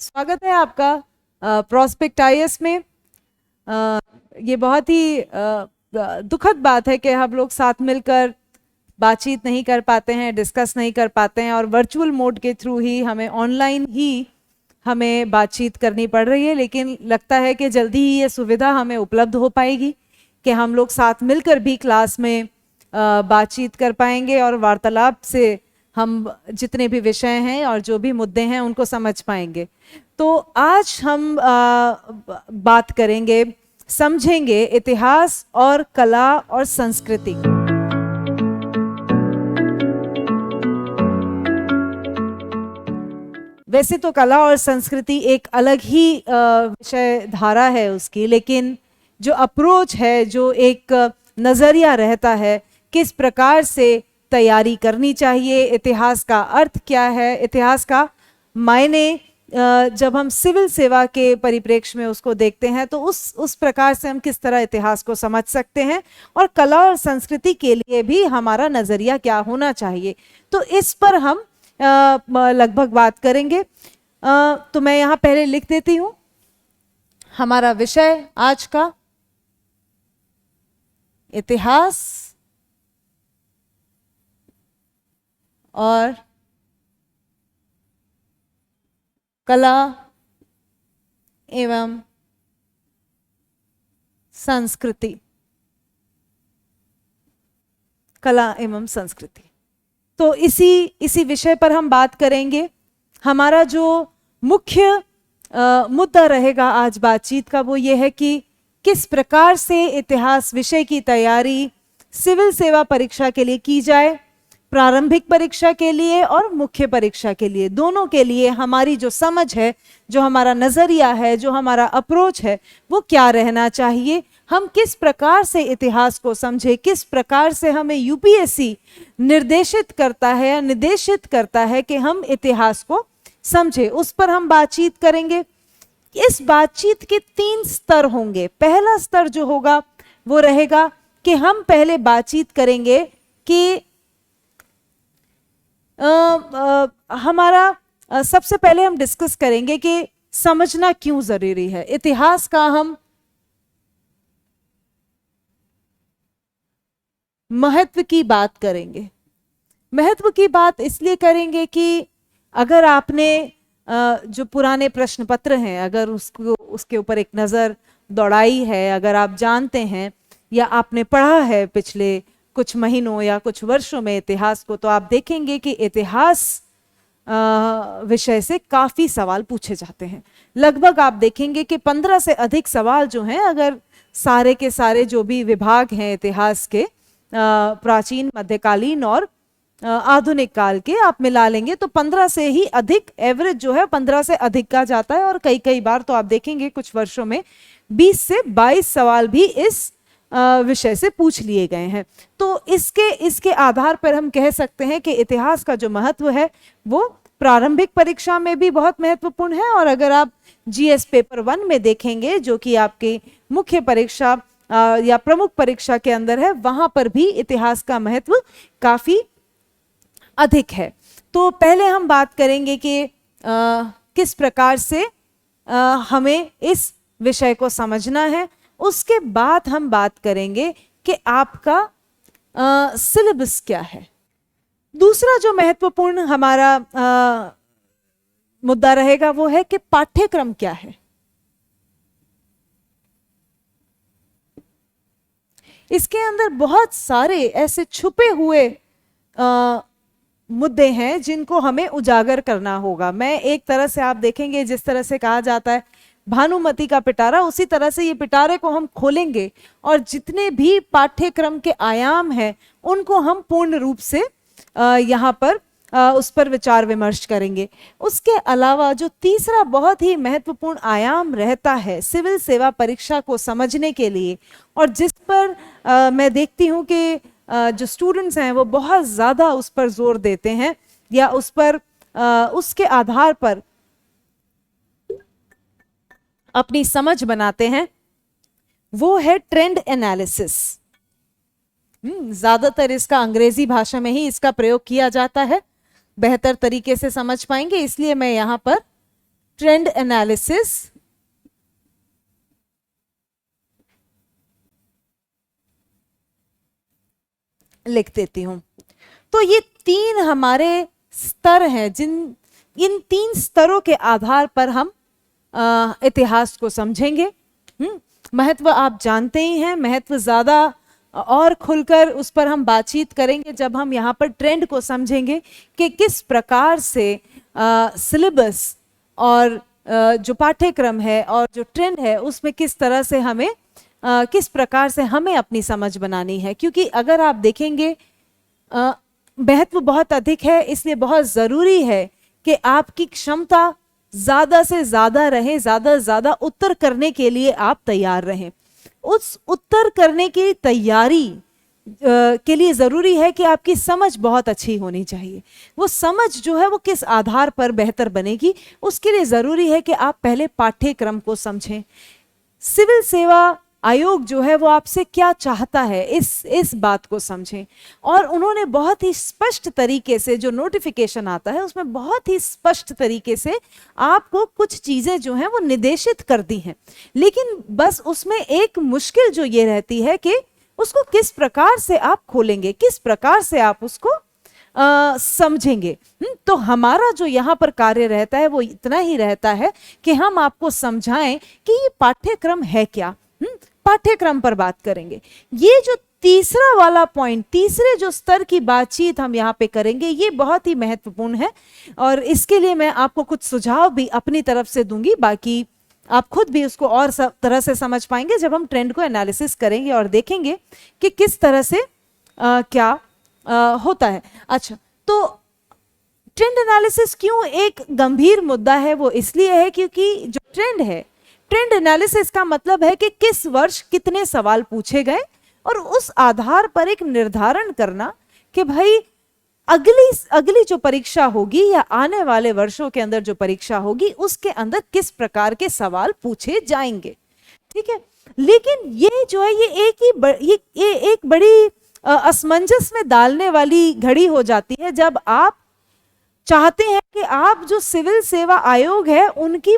स्वागत है आपका प्रोस्पेक्ट आईएएस में। ये बहुत ही दुखद बात है कि हम लोग साथ मिलकर बातचीत नहीं कर पाते हैं, डिस्कस नहीं कर पाते हैं और वर्चुअल मोड के थ्रू ही हमें ऑनलाइन ही हमें बातचीत करनी पड़ रही है। लेकिन लगता है कि जल्दी ही ये सुविधा हमें उपलब्ध हो पाएगी कि हम लोग साथ मिलकर भी क्लास में बातचीत कर पाएंगे और वार्तालाप से हम जितने भी विषय हैं और जो भी मुद्दे हैं उनको समझ पाएंगे। तो आज हम बात करेंगे, समझेंगे इतिहास और कला और संस्कृति। वैसे तो कला और संस्कृति एक अलग ही विषय धारा है उसकी, लेकिन जो अप्रोच है, जो एक नज़रिया रहता है, किस प्रकार से तैयारी करनी चाहिए, इतिहास का अर्थ क्या है, इतिहास का मायने जब हम सिविल सेवा के परिप्रेक्ष्य में उसको देखते हैं तो उस प्रकार से हम किस तरह इतिहास को समझ सकते हैं, और कला और संस्कृति के लिए भी हमारा नज़रिया क्या होना चाहिए। तो इस पर हम लगभग बात करेंगे। तो मैं यहाँ पहले लिख देती हूँ हमारा विषय आज का, इतिहास और कला एवं संस्कृति। कला एवं संस्कृति, तो इसी विषय पर हम बात करेंगे। हमारा जो मुख्य मुद्दा रहेगा आज बातचीत का वो ये है कि किस प्रकार से इतिहास विषय की तैयारी सिविल सेवा परीक्षा के लिए की जाए, प्रारंभिक परीक्षा के लिए और मुख्य परीक्षा के लिए, दोनों के लिए हमारी जो समझ है, जो हमारा नज़रिया है, जो हमारा अप्रोच है, वो क्या रहना चाहिए। हम किस प्रकार से इतिहास को समझे, किस प्रकार से हमें यूपीएससी निर्देशित करता है या निर्देशित करता है कि हम इतिहास को समझे, उस पर हम बातचीत करेंगे। इस बातचीत के 3 स्तर होंगे। पहला स्तर जो होगा वो रहेगा कि हम पहले बातचीत करेंगे कि हमारा सबसे पहले हम डिस्कस करेंगे कि समझना क्यों जरूरी है। इतिहास का हम महत्व की बात करेंगे। महत्व की बात इसलिए करेंगे कि अगर आपने जो पुराने प्रश्न पत्र हैं, अगर उसके ऊपर एक नज़र दौड़ाई है, अगर आप जानते हैं या आपने पढ़ा है पिछले कुछ महीनों या कुछ वर्षों में इतिहास को, तो आप देखेंगे कि इतिहास विषय से काफ़ी सवाल पूछे जाते हैं। लगभग आप देखेंगे कि 15 से अधिक सवाल जो हैं, अगर सारे के सारे जो भी विभाग हैं इतिहास के, प्राचीन, मध्यकालीन और आधुनिक काल के आप मिला लेंगे तो 15 से ही अधिक, एवरेज जो है 15 से अधिक का जाता है। और कई बार तो आप देखेंगे कुछ वर्षों में 20 से 22 सवाल भी इस विषय से पूछ लिए गए हैं। तो इसके आधार पर हम कह सकते हैं कि इतिहास का जो महत्व है वो प्रारंभिक परीक्षा में भी बहुत महत्वपूर्ण है, और अगर आप जीएस पेपर 1 में देखेंगे जो कि आपकी मुख्य परीक्षा या प्रमुख परीक्षा के अंदर है, वहां पर भी इतिहास का महत्व काफी अधिक है। तो पहले हम बात करेंगे कि किस प्रकार से हमें इस विषय को समझना है। उसके बाद हम बात करेंगे कि आपका सिलेबस क्या है। दूसरा जो महत्वपूर्ण हमारा मुद्दा रहेगा वो है कि पाठ्यक्रम क्या है। इसके अंदर बहुत सारे ऐसे छुपे हुए मुद्दे हैं जिनको हमें उजागर करना होगा। मैं एक तरह से, आप देखेंगे जिस तरह से कहा जाता है भानुमति का पिटारा, उसी तरह से ये पिटारे को हम खोलेंगे और जितने भी पाठ्यक्रम के आयाम हैं उनको हम पूर्ण रूप से यहाँ पर उस पर विचार विमर्श करेंगे। उसके अलावा जो तीसरा बहुत ही महत्वपूर्ण आयाम रहता है सिविल सेवा परीक्षा को समझने के लिए, और जिस पर मैं देखती हूँ कि जो स्टूडेंट्स हैं वो बहुत ज़्यादा उस पर जोर देते हैं या उस पर उसके आधार पर अपनी समझ बनाते हैं, वो है ट्रेंड एनालिसिस। ज़्यादातर इसका अंग्रेजी भाषा में ही इसका प्रयोग किया जाता है। बेहतर तरीके से समझ पाएंगे, इसलिए मैं यहां पर ट्रेंड एनालिसिस लिख देती हूं। तो ये तीन हमारे स्तर हैं, इन तीन स्तरों के आधार पर हम इतिहास को समझेंगे। महत्व आप जानते ही हैं, महत्व ज्यादा और खुलकर उस पर हम बातचीत करेंगे जब हम यहाँ पर ट्रेंड को समझेंगे कि किस प्रकार से सिलेबस और जो पाठ्यक्रम है और जो ट्रेंड है उसमें किस तरह से हमें किस प्रकार से हमें अपनी समझ बनानी है। क्योंकि अगर आप देखेंगे महत्व बहुत अधिक है, इसलिए बहुत जरूरी है कि आपकी क्षमता ज्यादा से ज्यादा रहे, ज्यादा से ज्यादा उत्तर करने के लिए आप तैयार रहें। उस उत्तर करने की तैयारी के लिए जरूरी है कि आपकी समझ बहुत अच्छी होनी चाहिए। वो समझ जो है वो किस आधार पर बेहतर बनेगी, उसके लिए जरूरी है कि आप पहले पाठ्यक्रम को समझें। सिविल सेवा आयोग जो है वो आपसे क्या चाहता है इस बात को समझें। और उन्होंने बहुत ही स्पष्ट तरीके से, जो नोटिफिकेशन आता है उसमें बहुत ही स्पष्ट तरीके से आपको कुछ चीजें जो हैं वो निर्देशित कर दी हैं। लेकिन बस उसमें एक मुश्किल जो ये रहती है कि उसको किस प्रकार से आप खोलेंगे, किस प्रकार से आप उसको समझेंगे। तो हमारा जो यहाँ पर कार्य रहता है वो इतना ही रहता है कि हम आपको समझाएं कि ये पाठ्यक्रम है क्या। पाठ्यक्रम पर बात करेंगे। ये जो तीसरा वाला पॉइंट, तीसरे जो स्तर की बातचीत हम यहाँ पे करेंगे, ये बहुत ही महत्वपूर्ण है और इसके लिए मैं आपको कुछ सुझाव भी अपनी तरफ से दूंगी। बाकी आप खुद भी उसको और तरह से समझ पाएंगे जब हम ट्रेंड को एनालिसिस करेंगे और देखेंगे कि किस तरह से क्या होता है। अच्छा, तो ट्रेंड एनालिसिस क्यों एक गंभीर मुद्दा है? वो इसलिए है क्योंकि जो ट्रेंड है, ट्रेंड एनालिसिस का मतलब है कि किस वर्ष कितने सवाल पूछे गए और उस आधार पर एक निर्धारण करना कि भाई अगली जो परीक्षा होगी या आने वाले वर्षों के अंदर जो परीक्षा होगी उसके अंदर किस प्रकार के सवाल पूछे जाएंगे। ठीक है, लेकिन ये जो है ये एक बड़ी असमंजस में डालने वाली घड़ी हो जाती है जब आप चाहते हैं कि आप जो सिविल सेवा आयोग है उनकी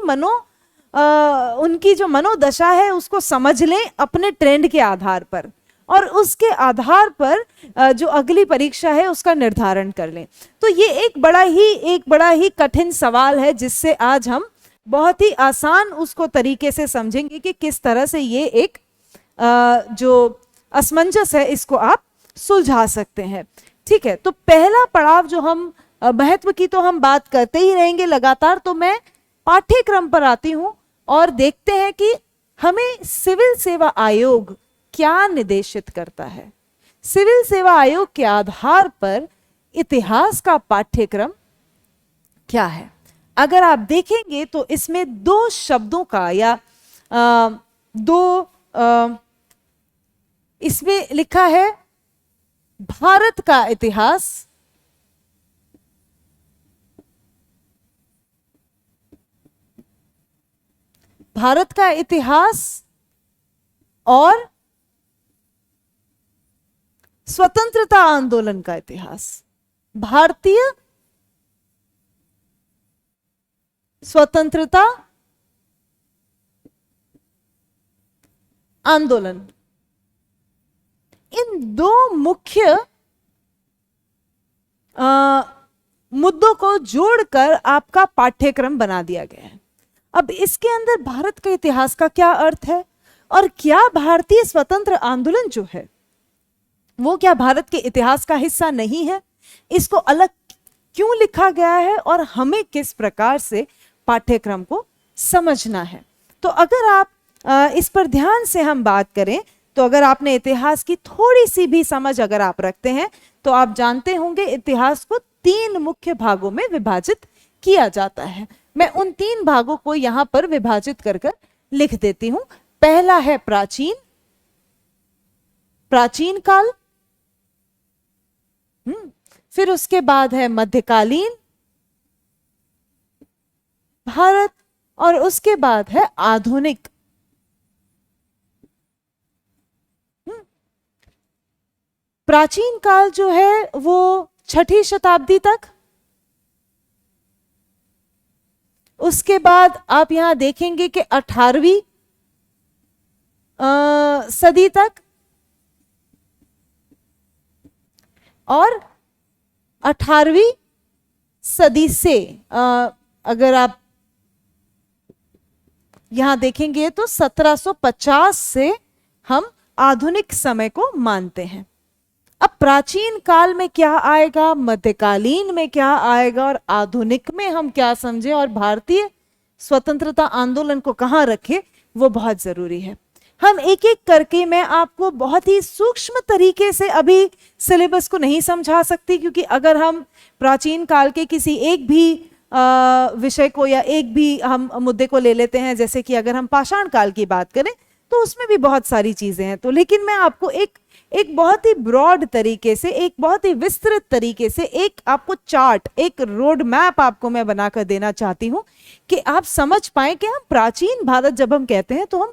जो मनोदशा है उसको समझ लें अपने ट्रेंड के आधार पर और उसके आधार पर जो अगली परीक्षा है उसका निर्धारण कर लें। तो ये एक बड़ा ही कठिन सवाल है जिससे आज हम बहुत ही आसान उसको तरीके से समझेंगे कि किस तरह से ये एक जो असमंजस है इसको आप सुलझा सकते हैं। ठीक है, तो पहला पड़ाव जो हम महत्व की तो हम बात करते ही रहेंगे लगातार। तो मैं पाठ्यक्रम पर आती हूं और देखते हैं कि हमें सिविल सेवा आयोग क्या निर्देशित करता है। सिविल सेवा आयोग के आधार पर इतिहास का पाठ्यक्रम क्या है। अगर आप देखेंगे तो इसमें दो शब्दों का या इसमें लिखा है भारत का इतिहास, भारत का इतिहास और स्वतंत्रता आंदोलन का इतिहास। भारतीय स्वतंत्रता आंदोलन, इन दो मुख्य मुद्दों को जोड़कर आपका पाठ्यक्रम बना दिया गया है। अब इसके अंदर भारत के इतिहास का क्या अर्थ है और क्या भारतीय स्वतंत्र आंदोलन जो है वो क्या भारत के इतिहास का हिस्सा नहीं है, इसको अलग क्यों लिखा गया है और हमें किस प्रकार से पाठ्यक्रम को समझना है। तो अगर आप इस पर ध्यान से हम बात करें तो अगर आपने इतिहास की थोड़ी सी भी समझ अगर आप रखते हैं तो आप जानते होंगे इतिहास को तीन मुख्य भागों में विभाजित किया जाता है। मैं उन तीन भागों को यहां पर विभाजित कर लिख देती हूं। पहला है प्राचीन काल, फिर उसके बाद है मध्यकालीन भारत और उसके बाद है आधुनिक। प्राचीन काल जो है वो 6ठी शताब्दी तक उसके बाद आप यहां देखेंगे कि 18वीं सदी तक और 18वीं सदी से अगर आप यहां देखेंगे तो 1750 से हम आधुनिक समय को मानते हैं। अब प्राचीन काल में क्या आएगा, मध्यकालीन में क्या आएगा और आधुनिक में हम क्या समझे और भारतीय स्वतंत्रता आंदोलन को कहां रखे, वो बहुत जरूरी है। हम एक एक करके, मैं आपको बहुत ही सूक्ष्म तरीके से अभी सिलेबस को नहीं समझा सकती, क्योंकि अगर हम प्राचीन काल के किसी एक भी विषय को या एक भी हम मुद्दे को ले लेते हैं, जैसे कि अगर हम पाषाण काल की बात करें तो उसमें भी बहुत सारी चीजें हैं, तो लेकिन मैं आपको एक बहुत ही ब्रॉड तरीके से, एक बहुत ही विस्तृत तरीके से एक आपको चार्ट, एक रोड मैप आपको मैं बनाकर देना चाहती हूं कि आप समझ पाए कि हम प्राचीन भारत जब हम कहते हैं तो हम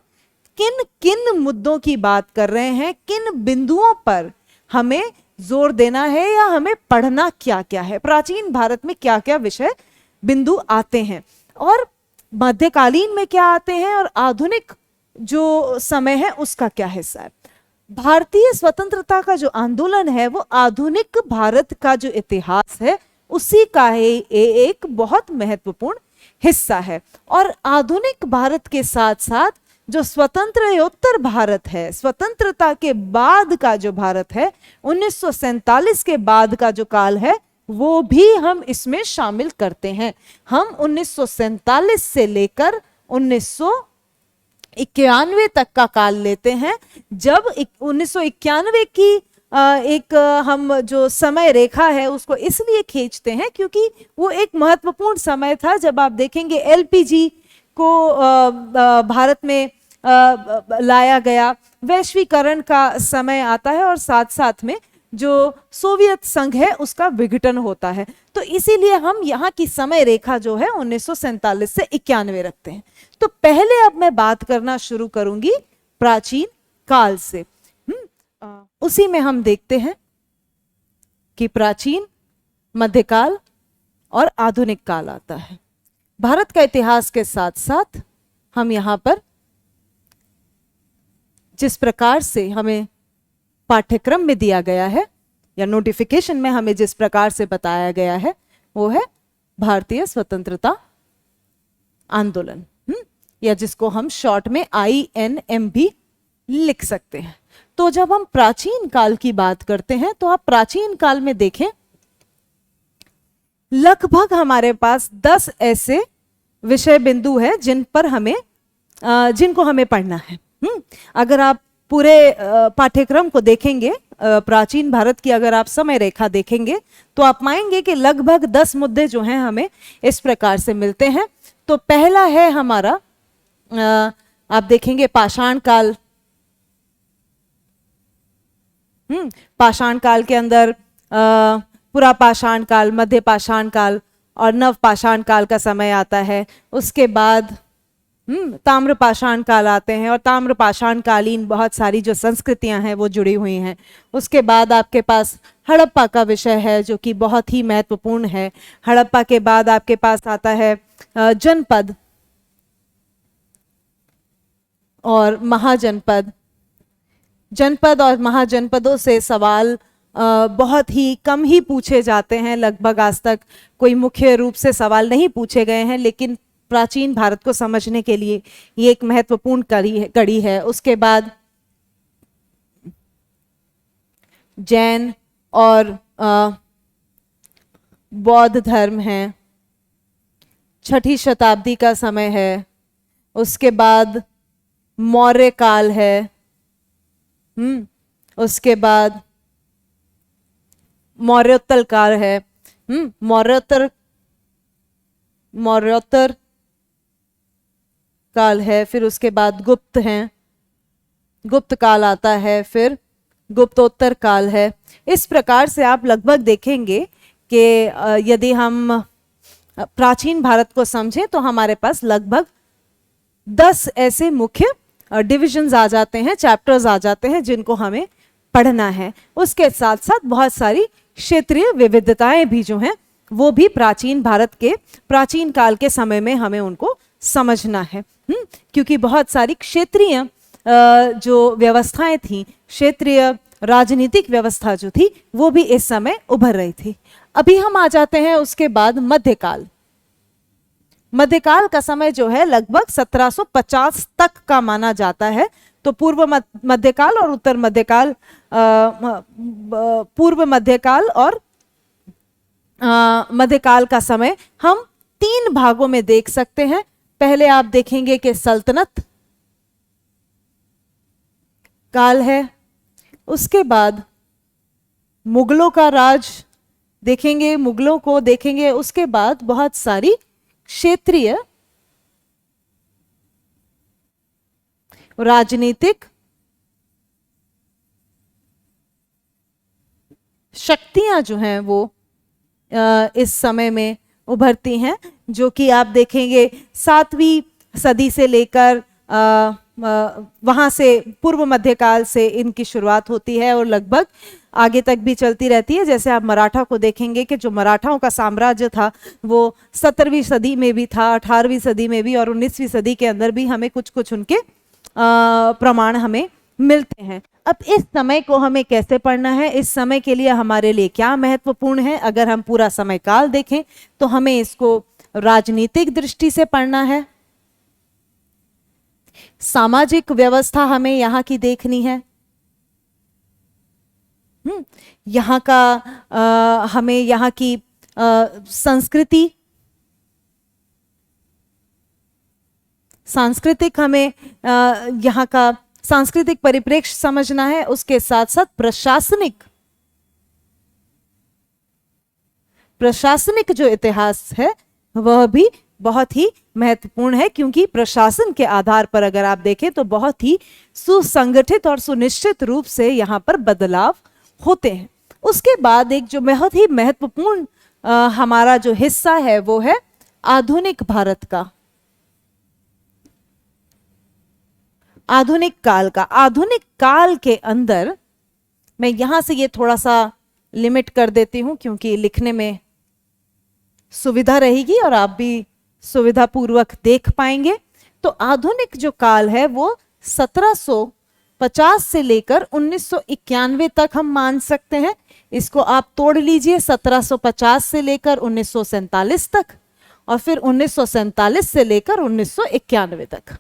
किन किन मुद्दों की बात कर रहे हैं, किन बिंदुओं पर हमें जोर देना है या हमें पढ़ना क्या क्या है, प्राचीन भारत में क्या क्या विषय बिंदु आते हैं और मध्यकालीन में क्या आते हैं और आधुनिक जो समय है उसका क्या हिस्सा है। भारतीय स्वतंत्रता का जो आंदोलन है वो आधुनिक भारत का जो इतिहास है उसी का एक बहुत महत्वपूर्ण हिस्सा है। और आधुनिक भारत के साथ साथ जो स्वतंत्रोत्तर भारत है, स्वतंत्रता के बाद का जो भारत है, 1947 के बाद का जो काल है, वो भी हम इसमें शामिल करते हैं। हम 1947 से लेकर 1991 तक का काल लेते हैं, जब 1991 की एक हम जो समय रेखा है उसको इसलिए खींचते हैं क्योंकि वो एक महत्वपूर्ण समय था जब आप देखेंगे एलपीजी को भारत में लाया गया, वैश्वीकरण का समय आता है और साथ साथ में जो सोवियत संघ है उसका विघटन होता है। तो इसीलिए हम यहाँ की समय रेखा जो है 1947 से 91 रखते हैं। तो पहले अब मैं बात करना शुरू करूंगी प्राचीन काल से। उसी में हम देखते हैं कि प्राचीन, मध्यकाल और आधुनिक काल आता है। भारत का इतिहास के साथ साथ हम यहां पर जिस प्रकार से हमें पाठ्यक्रम में दिया गया है या नोटिफिकेशन में हमें जिस प्रकार से बताया गया है वो है भारतीय स्वतंत्रता आंदोलन, या जिसको हम शॉर्ट में INM भी लिख सकते हैं। तो जब हम प्राचीन काल की बात करते हैं तो आप प्राचीन काल में देखें, लगभग हमारे पास 10 ऐसे विषय बिंदु है जिनको हमें पढ़ना है। अगर आप पूरे पाठ्यक्रम को देखेंगे, प्राचीन भारत की अगर आप समय रेखा देखेंगे तो आप पाएंगे कि लगभग 10 मुद्दे जो हैं हमें इस प्रकार से मिलते हैं। तो पहला है हमारा, आप देखेंगे पाषाण काल। पाषाण काल के अंदर पुरा पाषाण काल, मध्य पाषाण काल और नव पाषाण काल का समय आता है। उसके बाद ताम्र पाषाण काल आते हैं और ताम्र पाषाण कालीन बहुत सारी जो संस्कृतियां हैं वो जुड़ी हुई हैं। उसके बाद आपके पास हड़प्पा का विषय है जो कि बहुत ही महत्वपूर्ण है। हड़प्पा के बाद आपके पास आता है जनपद और महाजनपद। जनपद और महाजनपदों से सवाल बहुत ही कम ही पूछे जाते हैं, लगभग आज तक कोई मुख्य रूप से सवाल नहीं पूछे गए हैं, लेकिन प्राचीन भारत को समझने के लिए ये एक महत्वपूर्ण कड़ी है। उसके बाद जैन और बौद्ध धर्म है, 6ठी शताब्दी का समय है। उसके बाद मौर्य काल है, उसके बाद मौर्योत्तर काल है, मौर्योत्तर काल है। फिर उसके बाद गुप्त हैं, गुप्त काल आता है, फिर गुप्तोत्तर काल है। इस प्रकार से आप लगभग देखेंगे कि यदि हम प्राचीन भारत को समझें तो हमारे पास लगभग 10 ऐसे मुख्य डिविजन्स आ जाते हैं, चैप्टर्स आ जाते हैं जिनको हमें पढ़ना है। उसके साथ साथ बहुत सारी क्षेत्रीय विविधताएं भी जो हैं वो भी प्राचीन भारत के प्राचीन काल के समय में हमें उनको समझना है। क्योंकि बहुत सारी क्षेत्रीय जो व्यवस्थाएं थी, क्षेत्रीय राजनीतिक व्यवस्था जो थी वो भी इस समय उभर रही थी। अभी हम आ जाते हैं उसके बाद मध्यकाल। मध्यकाल का समय जो है लगभग 1750 तक का माना जाता है। तो पूर्व मध्यकाल और उत्तर मध्यकाल, पूर्व मध्यकाल और मध्यकाल का समय हम 3 भागों में देख सकते हैं। पहले आप देखेंगे कि सल्तनत काल है, उसके बाद मुगलों का राज देखेंगे, मुगलों को देखेंगे, उसके बाद बहुत सारी क्षेत्रीय राजनीतिक शक्तियां जो हैं वो इस समय में उभरती हैं, जो कि आप देखेंगे 7वीं सदी से लेकर वहां से पूर्व मध्यकाल से इनकी शुरुआत होती है और लगभग आगे तक भी चलती रहती है। जैसे आप मराठा को देखेंगे कि जो मराठाओं का साम्राज्य था वो 17वीं सदी में भी था, 18वीं सदी में भी, और 19वीं सदी के अंदर भी हमें कुछ कुछ उनके प्रमाण हमें मिलते हैं। अब इस समय को हमें कैसे पढ़ना है, इस समय के लिए हमारे लिए क्या महत्वपूर्ण है? अगर हम पूरा समय काल देखें तो हमें इसको राजनीतिक दृष्टि से पढ़ना है, सामाजिक व्यवस्था हमें यहाँ की देखनी है, यहाँ का हमें यहाँ की संस्कृति, सांस्कृतिक हमें यहाँ का सांस्कृतिक परिप्रेक्ष्य समझना है। उसके साथ साथ प्रशासनिक जो इतिहास है वह भी बहुत ही महत्वपूर्ण है, क्योंकि प्रशासन के आधार पर अगर आप देखें तो बहुत ही सुसंगठित और सुनिश्चित रूप से यहाँ पर बदलाव होते हैं। उसके बाद एक जो बहुत ही महत्वपूर्ण हमारा जो हिस्सा है वो है आधुनिक भारत का, आधुनिक काल का। आधुनिक काल के अंदर मैं यहां से ये थोड़ा सा लिमिट कर देती हूं क्योंकि लिखने में सुविधा रहेगी और आप भी सुविधा पूर्वक देख पाएंगे। तो आधुनिक जो काल है वो 1750 से लेकर 1991 तक हम मान सकते हैं। इसको आप तोड़ लीजिए, 1750 से लेकर 1947 तक और फिर 1947 से लेकर 1991 तक,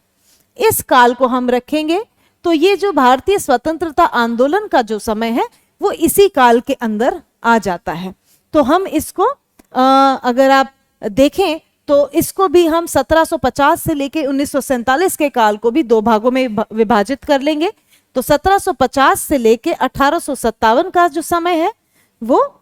इस काल को हम रखेंगे। तो ये जो भारतीय स्वतंत्रता आंदोलन का जो समय है वो इसी काल के अंदर आ जाता है। तो हम इसको अगर आप देखें तो इसको भी हम 1750 से लेकर 1947 के काल को भी 2 भागों में विभाजित कर लेंगे। तो 1750 से लेकर 1857 का जो समय है वो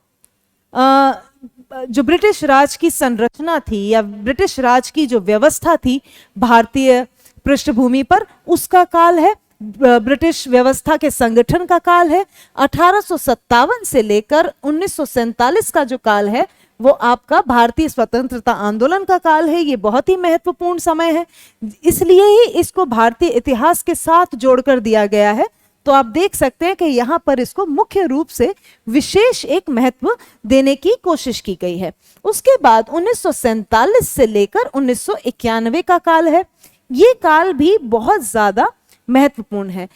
जो ब्रिटिश राज की संरचना थी या ब्रिटिश राज की जो व्यवस्था थी भारतीय पृष्ठभूमि पर, उसका काल है। ब्रिटिश व्यवस्था के संगठन का काल है। 1857 से लेकर 1947 का जो काल है वो आपका भारतीय स्वतंत्रता आंदोलन का काल है। ये बहुत ही महत्वपूर्ण समय है, इसलिए ही इसको भारतीय इतिहास के साथ जोड़कर दिया गया है। तो आप देख सकते हैं कि यहाँ पर इसको मुख्य रूप से विशेष एक महत्व देने की कोशिश की गई है। उसके बाद 1947 से लेकर 1991 का काल है। ये काल भी बहुत ज्यादा महत्वपूर्ण है।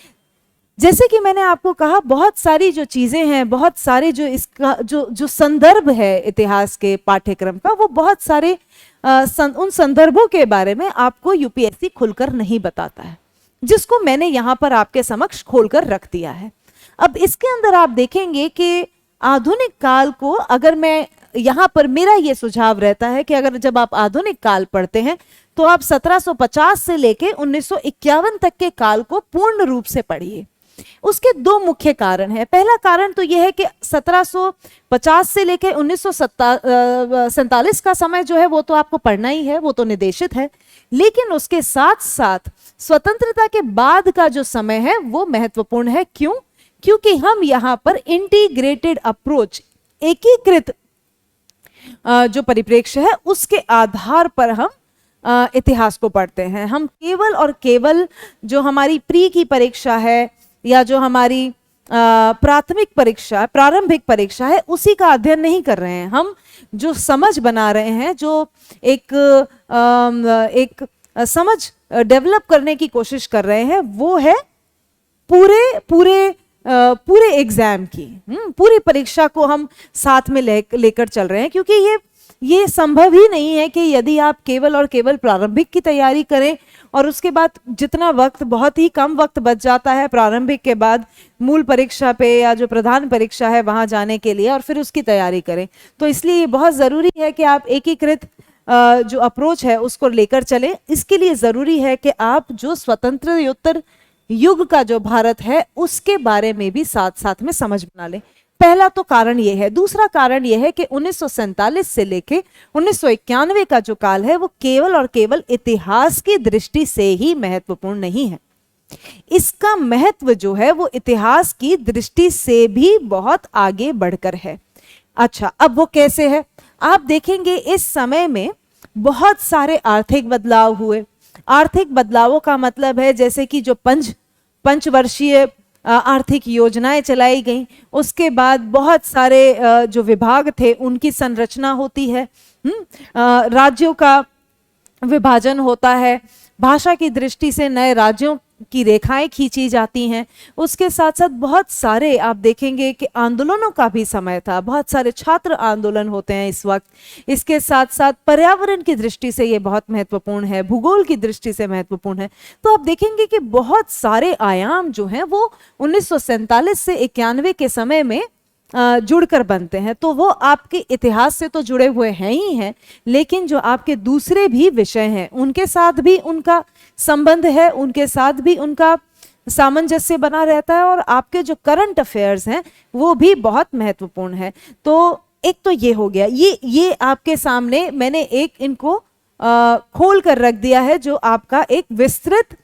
जैसे कि मैंने आपको कहा, बहुत सारी जो चीजें हैं, बहुत सारे जो इसका जो संदर्भ है इतिहास के पाठ्यक्रम का, वो बहुत सारे उन संदर्भों के बारे में आपको यूपीएससी खुलकर नहीं बताता है, जिसको मैंने यहाँ पर आपके समक्ष खोलकर रख दिया है। अब इसके अंदर आप देखेंगे कि आधुनिक काल को, अगर मैं यहाँ पर, मेरा ये सुझाव रहता है कि अगर जब आप आधुनिक काल पढ़ते हैं तो आप 1750 से लेके 1951 तक के काल को पूर्ण रूप से पढ़िए। उसके 2 मुख्य कारण हैं। पहला कारण तो यह है कि 1750 से लेके 1947 का समय जो है वो तो आपको पढ़ना ही है, वो तो निर्देशित है। लेकिन उसके साथ साथ स्वतंत्रता के बाद का जो समय है वो महत्वपूर्ण है। क्यों? क्योंकि हम यहाँ पर इंटीग्रेटेड अप्रोच, एकीकृत जो परिप्रेक्ष्य है उसके आधार पर हम इतिहास को पढ़ते हैं। हम केवल और केवल जो हमारी प्री की परीक्षा है या जो हमारी प्राथमिक परीक्षा, प्रारंभिक परीक्षा है, उसी का अध्ययन नहीं कर रहे हैं। हम जो समझ बना रहे हैं, जो एक समझ डेवलप करने की कोशिश कर रहे हैं, वो है पूरे एग्जाम की, पूरी परीक्षा को हम साथ में लेकर चल रहे हैं। क्योंकि ये संभव ही नहीं है कि यदि आप केवल और केवल प्रारंभिक की तैयारी करें और उसके बाद जितना वक्त, बहुत ही कम वक्त बच जाता है प्रारंभिक के बाद मूल परीक्षा पे या जो प्रधान परीक्षा है वहां जाने के लिए, और फिर उसकी तैयारी करें। तो इसलिए ये बहुत जरूरी है कि आप एकीकृत जो अप्रोच है उसको लेकर चलें। इसके लिए जरूरी है कि आप जो स्वतंत्रोत्तर युग का जो भारत है उसके बारे में भी साथ साथ में समझ बना लें। पहला तो कारण यह है। दूसरा कारण यह है कि 1947 से लेके 1991 का जो काल है वो केवल और केवल इतिहास की दृष्टि से ही महत्वपूर्ण नहीं है। इसका महत्व जो है वो इतिहास की दृष्टि से भी बहुत आगे बढ़कर है। अच्छा, अब वो कैसे है? आप देखेंगे इस समय में बहुत सारे आर्थिक बदलाव हुए। आर्थिक बदलावों का मतलब है जैसे कि जो पंचवर्षीय आर्थिक योजनाएं चलाई गई, उसके बाद बहुत सारे जो विभाग थे उनकी संरचना होती है, राज्यों का विभाजन होता है, भाषा की दृष्टि से नए राज्यों की रेखाएं खींची जाती हैं। उसके साथ साथ बहुत सारे आप देखेंगे कि आंदोलनों का भी समय था, बहुत सारे छात्र आंदोलन होते हैं इस वक्त। इसके साथ साथ पर्यावरण की दृष्टि से ये बहुत महत्वपूर्ण है, भूगोल की दृष्टि से महत्वपूर्ण है। तो आप देखेंगे कि बहुत सारे आयाम जो हैं वो 1947 से 91 के समय में जुड़कर बनते हैं। तो वो आपके इतिहास से तो जुड़े हुए हैं ही हैं, लेकिन जो आपके दूसरे भी विषय हैं उनके साथ भी उनका संबंध है, उनके साथ भी उनका सामंजस्य बना रहता है, और आपके जो करंट अफेयर्स हैं वो भी बहुत महत्वपूर्ण है। तो एक तो ये हो गया, ये आपके सामने मैंने एक इनको खोल कर रख दिया है, जो आपका एक विस्तृत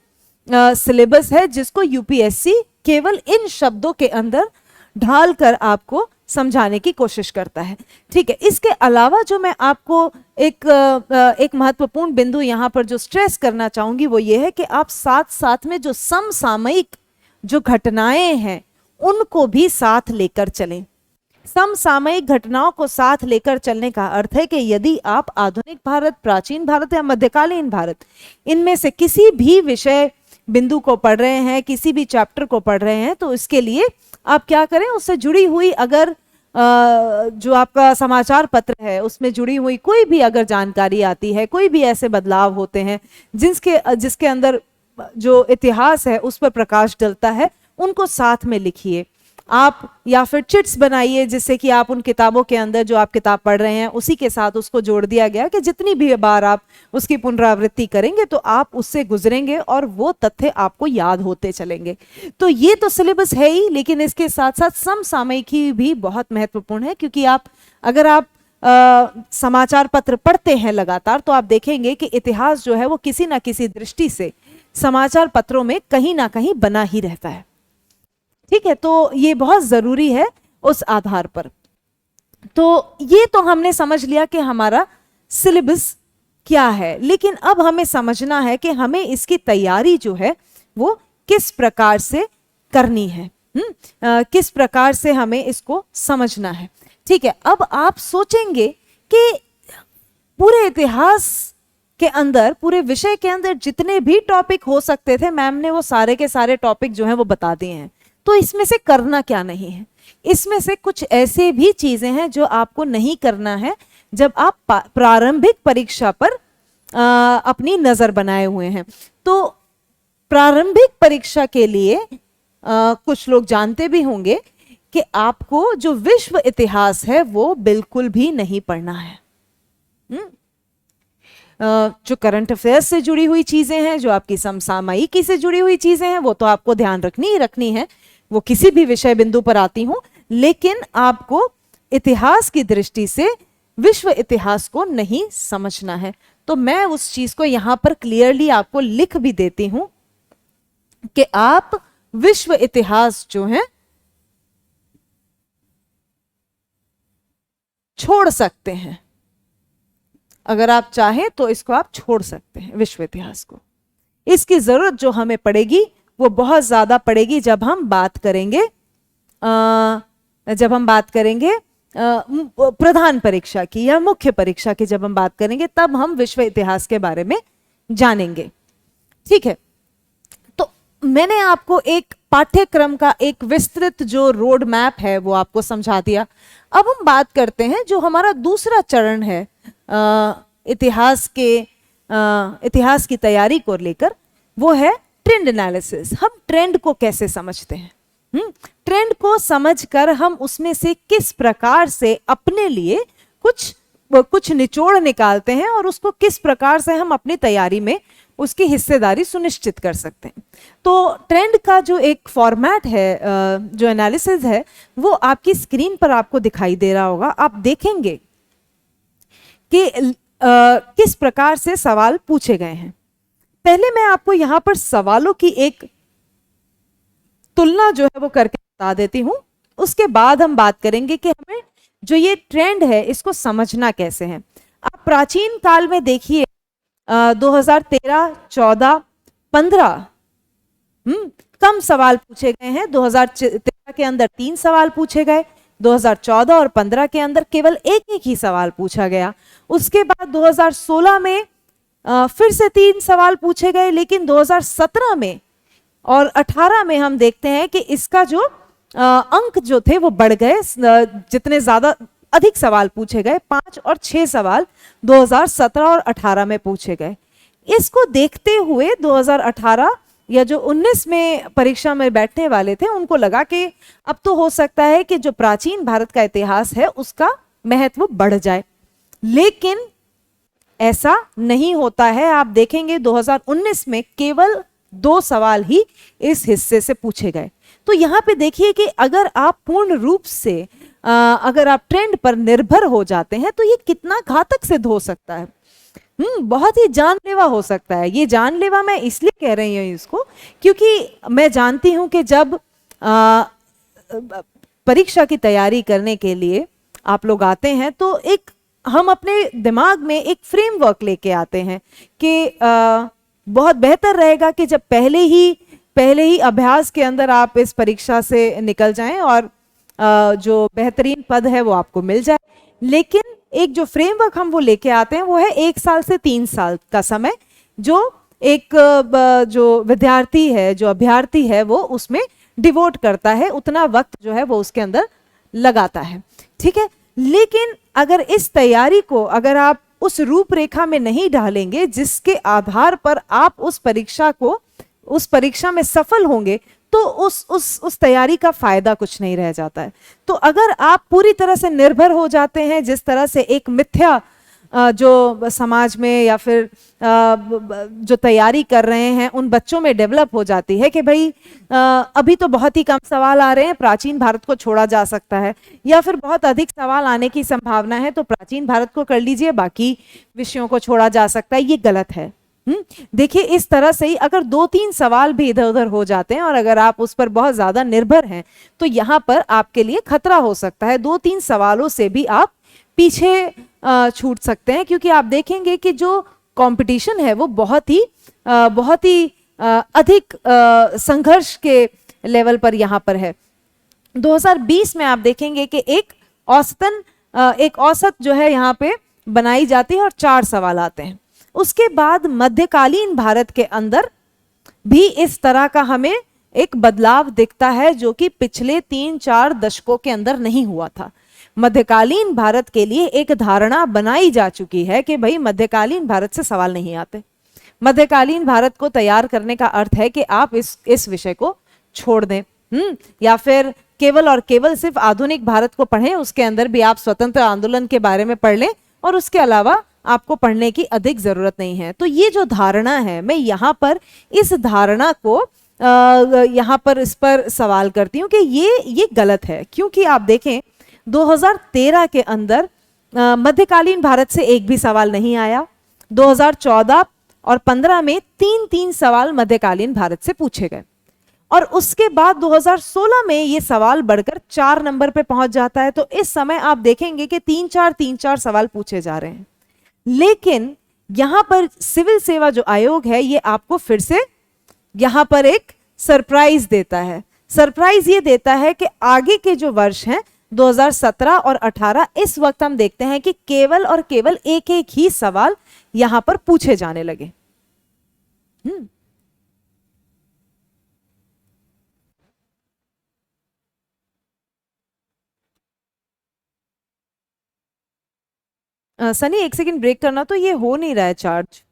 सिलेबस है जिसको यूपीएससी केवल इन शब्दों के अंदर ढालकर आपको समझाने की कोशिश करता है। ठीक है, इसके अलावा जो मैं आपको एक महत्वपूर्ण बिंदु यहाँ पर जो स्ट्रेस करना चाहूंगी वो ये है कि आप साथ साथ में जो समसामयिक जो घटनाएं हैं उनको भी साथ लेकर चलें। समसामयिक घटनाओं को साथ लेकर चलने का अर्थ है कि यदि आप आधुनिक भारत, प्राचीन भारत या मध्यकालीन भारत, इनमें से किसी भी विषय बिंदु को पढ़ रहे हैं, किसी भी चैप्टर को पढ़ रहे हैं, तो इसके लिए आप क्या करें, उससे जुड़ी हुई अगर जो आपका समाचार पत्र है उसमें जुड़ी हुई कोई भी अगर जानकारी आती है, कोई भी ऐसे बदलाव होते हैं जिसके अंदर जो इतिहास है उस पर प्रकाश डलता है, उनको साथ में लिखिए आप, या फिर चिट्स बनाइए जिससे कि आप उन किताबों के अंदर जो आप किताब पढ़ रहे हैं उसी के साथ उसको जोड़ दिया गया कि जितनी भी बार आप उसकी पुनरावृत्ति करेंगे तो आप उससे गुजरेंगे और वो तथ्य आपको याद होते चलेंगे। तो ये तो सिलेबस है ही, लेकिन इसके साथ साथ समसामयिकी भी बहुत महत्वपूर्ण है, क्योंकि अगर आप समाचार पत्र पढ़ते हैं लगातार तो आप देखेंगे कि इतिहास जो है वो किसी ना किसी दृष्टि से समाचार पत्रों में कहीं ना कहीं बना ही रहता है। ठीक है, तो ये बहुत जरूरी है उस आधार पर। तो ये तो हमने समझ लिया कि हमारा सिलेबस क्या है, लेकिन अब हमें समझना है कि हमें इसकी तैयारी जो है वो किस प्रकार से करनी है, किस प्रकार से हमें इसको समझना है। ठीक है, अब आप सोचेंगे कि पूरे इतिहास के अंदर, पूरे विषय के अंदर जितने भी टॉपिक हो सकते थे, मैम ने वो सारे के सारे टॉपिक जो हैं वो बता दिए हैं, तो इसमें से करना क्या नहीं है। इसमें से कुछ ऐसे भी चीजें हैं जो आपको नहीं करना है जब आप प्रारंभिक परीक्षा पर अपनी नजर बनाए हुए हैं। तो प्रारंभिक परीक्षा के लिए कुछ लोग जानते भी होंगे कि आपको जो विश्व इतिहास है वो बिल्कुल भी नहीं पढ़ना है। जो करंट अफेयर्स से जुड़ी हुई चीजें हैं, जो आपकी समसामयिकी से जुड़ी हुई चीजें हैं, वो तो आपको ध्यान रखनी ही रखनी है, वो किसी भी विषय बिंदु पर आती हूं, लेकिन आपको इतिहास की दृष्टि से विश्व इतिहास को नहीं समझना है। तो मैं उस चीज को यहां पर क्लियरली आपको लिख भी देती हूं कि आप विश्व इतिहास जो है छोड़ सकते हैं। अगर आप चाहें तो इसको आप छोड़ सकते हैं, विश्व इतिहास को। इसकी जरूरत जो हमें पड़ेगी वो बहुत ज्यादा पड़ेगी जब हम बात करेंगे प्रधान परीक्षा की या मुख्य परीक्षा की जब हम बात करेंगे तब हम विश्व इतिहास के बारे में जानेंगे। ठीक है, तो मैंने आपको एक पाठ्यक्रम का एक विस्तृत जो रोड मैप है वो आपको समझा दिया। अब हम बात करते हैं जो हमारा दूसरा चरण है इतिहास की तैयारी को लेकर, वो है ट्रेंड एनालिसिस। हम ट्रेंड को कैसे समझते हैं, ट्रेंड को समझकर हम उसमें से किस प्रकार से अपने लिए कुछ निचोड़ निकालते हैं और उसको किस प्रकार से हम अपनी तैयारी में उसकी हिस्सेदारी सुनिश्चित कर सकते हैं। तो ट्रेंड का जो एक फॉर्मेट है, जो एनालिसिस है, वो आपकी स्क्रीन पर आपको दिखाई दे रहा होगा। आप देखेंगे कि किस प्रकार से सवाल पूछे गए हैं। पहले मैं आपको यहां पर सवालों की एक तुलना जो है वो करके बता देती हूं, उसके बाद हम बात करेंगे कि हमें जो ये ट्रेंड है इसको समझना कैसे है। आप प्राचीन काल में देखिए 2013, 14, 15 कम सवाल पूछे गए हैं। 2013 के अंदर 3 सवाल पूछे गए, 2014 और 15 के अंदर केवल एक ही सवाल पूछा गया। उसके बाद 2016 में फिर से 3 सवाल पूछे गए, लेकिन 2017 में और 18 में हम देखते हैं कि इसका जो अंक जो थे वो बढ़ गए, जितने ज्यादा अधिक सवाल पूछे गए, 5 और 6 सवाल 2017 और 18 में पूछे गए। इसको देखते हुए 2018 या जो 19 में परीक्षा में बैठने वाले थे उनको लगा कि अब तो हो सकता है कि जो प्राचीन भारत का इतिहास है उसका महत्व बढ़ जाए, लेकिन ऐसा नहीं होता है। आप देखेंगे 2019 में केवल 2 सवाल ही इस हिस्से से पूछे गए। तो यहाँ पे देखिए कि अगर आप पूर्ण रूप से अगर आप ट्रेंड पर निर्भर हो जाते हैं तो ये कितना घातक सिद्ध हो सकता है। बहुत ही जानलेवा हो सकता है। ये जानलेवा मैं इसलिए कह रही हूँ इसको क्योंकि मैं जानती हूँ कि जब परीक्षा की तैयारी करने के लिए आप लोग आते हैं तो एक हम अपने दिमाग में एक फ्रेमवर्क लेके आते हैं कि बहुत बेहतर रहेगा कि जब पहले ही अभ्यास के अंदर आप इस परीक्षा से निकल जाएं और जो बेहतरीन पद है वो आपको मिल जाए। लेकिन एक जो फ्रेमवर्क हम वो लेके आते हैं वो है 1 साल से 3 साल का समय, जो एक जो विद्यार्थी है, जो अभ्यर्थी है, वो उसमें डिवोट करता है, उतना वक्त जो है वो उसके अंदर लगाता है। ठीक है, लेकिन अगर इस तैयारी को अगर आप उस रूपरेखा में नहीं डालेंगे जिसके आधार पर आप उस परीक्षा में सफल होंगे, तो उस तैयारी का फायदा कुछ नहीं रह जाता है। तो अगर आप पूरी तरह से निर्भर हो जाते हैं, जिस तरह से एक मिथ्या जो समाज में या फिर जो तैयारी कर रहे हैं उन बच्चों में डेवलप हो जाती है कि भाई अभी तो बहुत ही कम सवाल आ रहे हैं, प्राचीन भारत को छोड़ा जा सकता है, या फिर बहुत अधिक सवाल आने की संभावना है तो प्राचीन भारत को कर लीजिए, बाकी विषयों को छोड़ा जा सकता है। ये गलत है। देखिए, इस तरह से ही अगर 2-3 सवाल भी इधर उधर हो जाते हैं और अगर आप उस पर बहुत ज्यादा निर्भर हैं तो यहाँ पर आपके लिए खतरा हो सकता है। 2-3 सवालों से भी आप पीछे छूट सकते हैं, क्योंकि आप देखेंगे कि जो कंपटीशन है वो बहुत ही अधिक संघर्ष के लेवल पर यहाँ पर है। 2020 में आप देखेंगे कि एक औसत जो है यहाँ पे बनाई जाती है और 4 सवाल आते हैं। उसके बाद मध्यकालीन भारत के अंदर भी इस तरह का हमें एक बदलाव दिखता है जो कि पिछले 3-4 दशकों के अंदर नहीं हुआ था। मध्यकालीन भारत के लिए एक धारणा बनाई जा चुकी है कि भाई मध्यकालीन भारत से सवाल नहीं आते। मध्यकालीन भारत को तैयार करने का अर्थ है कि आप इस विषय को छोड़ दें, या फिर केवल और केवल सिर्फ आधुनिक भारत को पढ़ें, उसके अंदर भी आप स्वतंत्र आंदोलन के बारे में पढ़ लें और उसके अलावा आपको पढ़ने की अधिक जरूरत नहीं है। तो ये जो धारणा है, मैं यहाँ पर इस धारणा को यहाँ पर इस पर सवाल करती हूँ कि ये गलत है। क्योंकि आप देखें 2013 के अंदर मध्यकालीन भारत से एक भी सवाल नहीं आया। 2014 और 15 में 3-3 सवाल मध्यकालीन भारत से पूछे गए और उसके बाद 2016 में ये सवाल बढ़कर 4 नंबर पे पहुंच जाता है। तो इस समय आप देखेंगे कि 3-4 सवाल पूछे जा रहे हैं। लेकिन यहां पर सिविल सेवा जो आयोग है ये आपको फिर से यहां पर एक सरप्राइज देता है। सरप्राइज ये देता है कि आगे के जो वर्ष हैं 2017 और 18 इस वक्त हम देखते हैं कि केवल और केवल एक एक ही सवाल यहां पर पूछे जाने लगे। सनी एक सेकंड ब्रेक करना, तो ये हो नहीं रहा है चार्ज।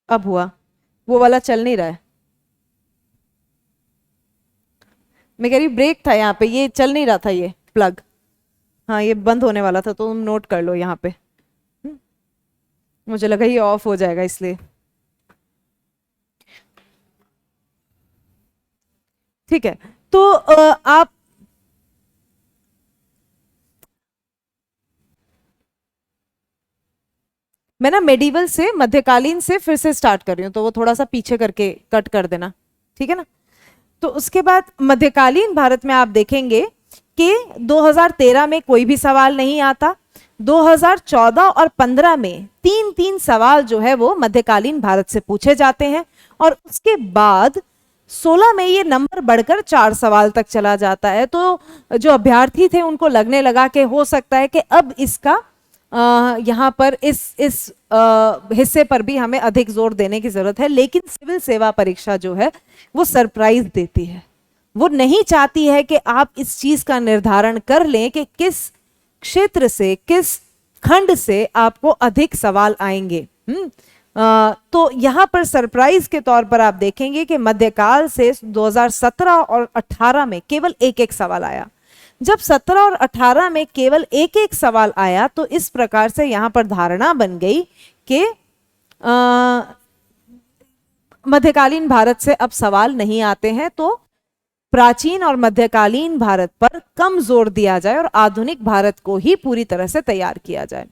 अब हुआ, वो वाला चल नहीं रहा है। मैं कह रही ब्रेक था यहाँ पे, ये चल नहीं रहा था ये प्लग। हाँ ये बंद होने वाला था, तो तुम नोट कर लो यहाँ पे। मुझे लगा ये ऑफ हो जाएगा इसलिए। ठीक है, तो आप मैं ना मेडिवल से मध्यकालीन से फिर से स्टार्ट कर रही हूँ, तो वो थोड़ा सा पीछे करके कट कर देना, ठीक है ना। तो उसके बाद मध्यकालीन भारत में आप देखेंगे कि 2013 में कोई भी सवाल नहीं आता। 2014 और 15 में तीन तीन सवाल जो है वो मध्यकालीन भारत से पूछे जाते हैं, और उसके बाद 16 में ये नंबर बढ़कर 4 सवाल तक चला जाता है। तो जो अभ्यर्थी थे उनको लगने लगा कि हो सकता है कि अब इसका यहाँ पर इस हिस्से पर भी हमें अधिक जोर देने की जरूरत है। लेकिन सिविल सेवा परीक्षा जो है वो सरप्राइज देती है। वो नहीं चाहती है कि आप इस चीज का निर्धारण कर लें कि किस क्षेत्र से, किस खंड से आपको अधिक सवाल आएंगे। तो यहाँ पर सरप्राइज के तौर पर आप देखेंगे कि मध्यकाल से 2017 और 18 में केवल एक एक सवाल आया। जब 17 और 18 में केवल एक एक सवाल आया, तो इस प्रकार से यहां पर धारणा बन गई कि मध्यकालीन भारत से अब सवाल नहीं आते हैं, तो प्राचीन और मध्यकालीन भारत पर कम जोर दिया जाए और आधुनिक भारत को ही पूरी तरह से तैयार किया जाए।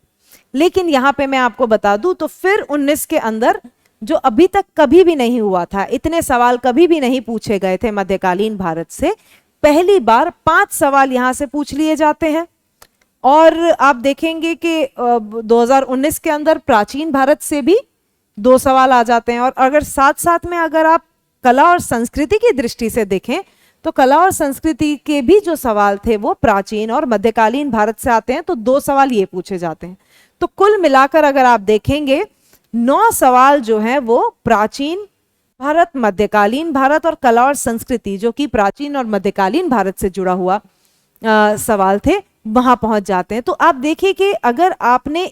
लेकिन यहां पे मैं आपको बता दूं, तो फिर 19 के अंदर जो अभी तक कभी भी नहीं हुआ था, इतने सवाल कभी भी नहीं पूछे गए थे मध्यकालीन भारत से, पहली बार 5 सवाल यहां से पूछ लिए जाते हैं। और आप देखेंगे कि 2019 के अंदर प्राचीन भारत से भी 2 सवाल आ जाते हैं। और अगर साथ साथ में अगर आप कला और संस्कृति की दृष्टि से देखें, तो कला और संस्कृति के भी जो सवाल थे वो प्राचीन और मध्यकालीन भारत से आते हैं, तो 2 सवाल ये पूछे जाते हैं। तो कुल मिलाकर अगर आप देखेंगे 9 सवाल जो हैं वो प्राचीन भारत, मध्यकालीन भारत और कला और संस्कृति, जो कि प्राचीन और मध्यकालीन भारत से जुड़ा हुआ सवाल थे, वहां पहुंच जाते हैं। तो आप देखिए कि अगर आपने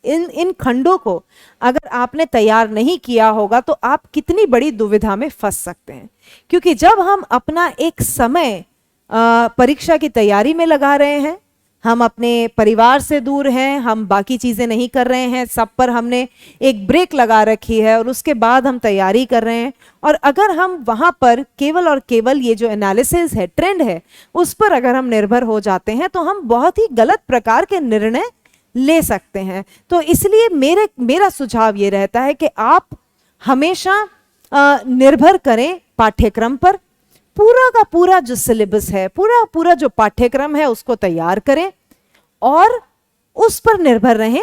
इन खंडों को अगर आपने तैयार नहीं किया होगा, तो आप कितनी बड़ी दुविधा में फंस सकते हैं। क्योंकि जब हम अपना एक समय परीक्षा की तैयारी में लगा रहे हैं, हम अपने परिवार से दूर हैं, हम बाकी चीजें नहीं कर रहे हैं, सब पर हमने एक ब्रेक लगा रखी है और उसके बाद हम तैयारी कर रहे हैं, और अगर हम वहां पर केवल और केवल ये जो एनालिसिस है, ट्रेंड है, उस पर अगर हम निर्भर हो जाते हैं, तो हम बहुत ही गलत प्रकार के निर्णय ले सकते हैं। तो इसलिए मेरा सुझाव ये रहता है कि आप हमेशा निर्भर करें पाठ्यक्रम पर। पूरा का पूरा जो सिलेबस है, पूरा जो पाठ्यक्रम है, उसको तैयार करें और उस पर निर्भर रहें।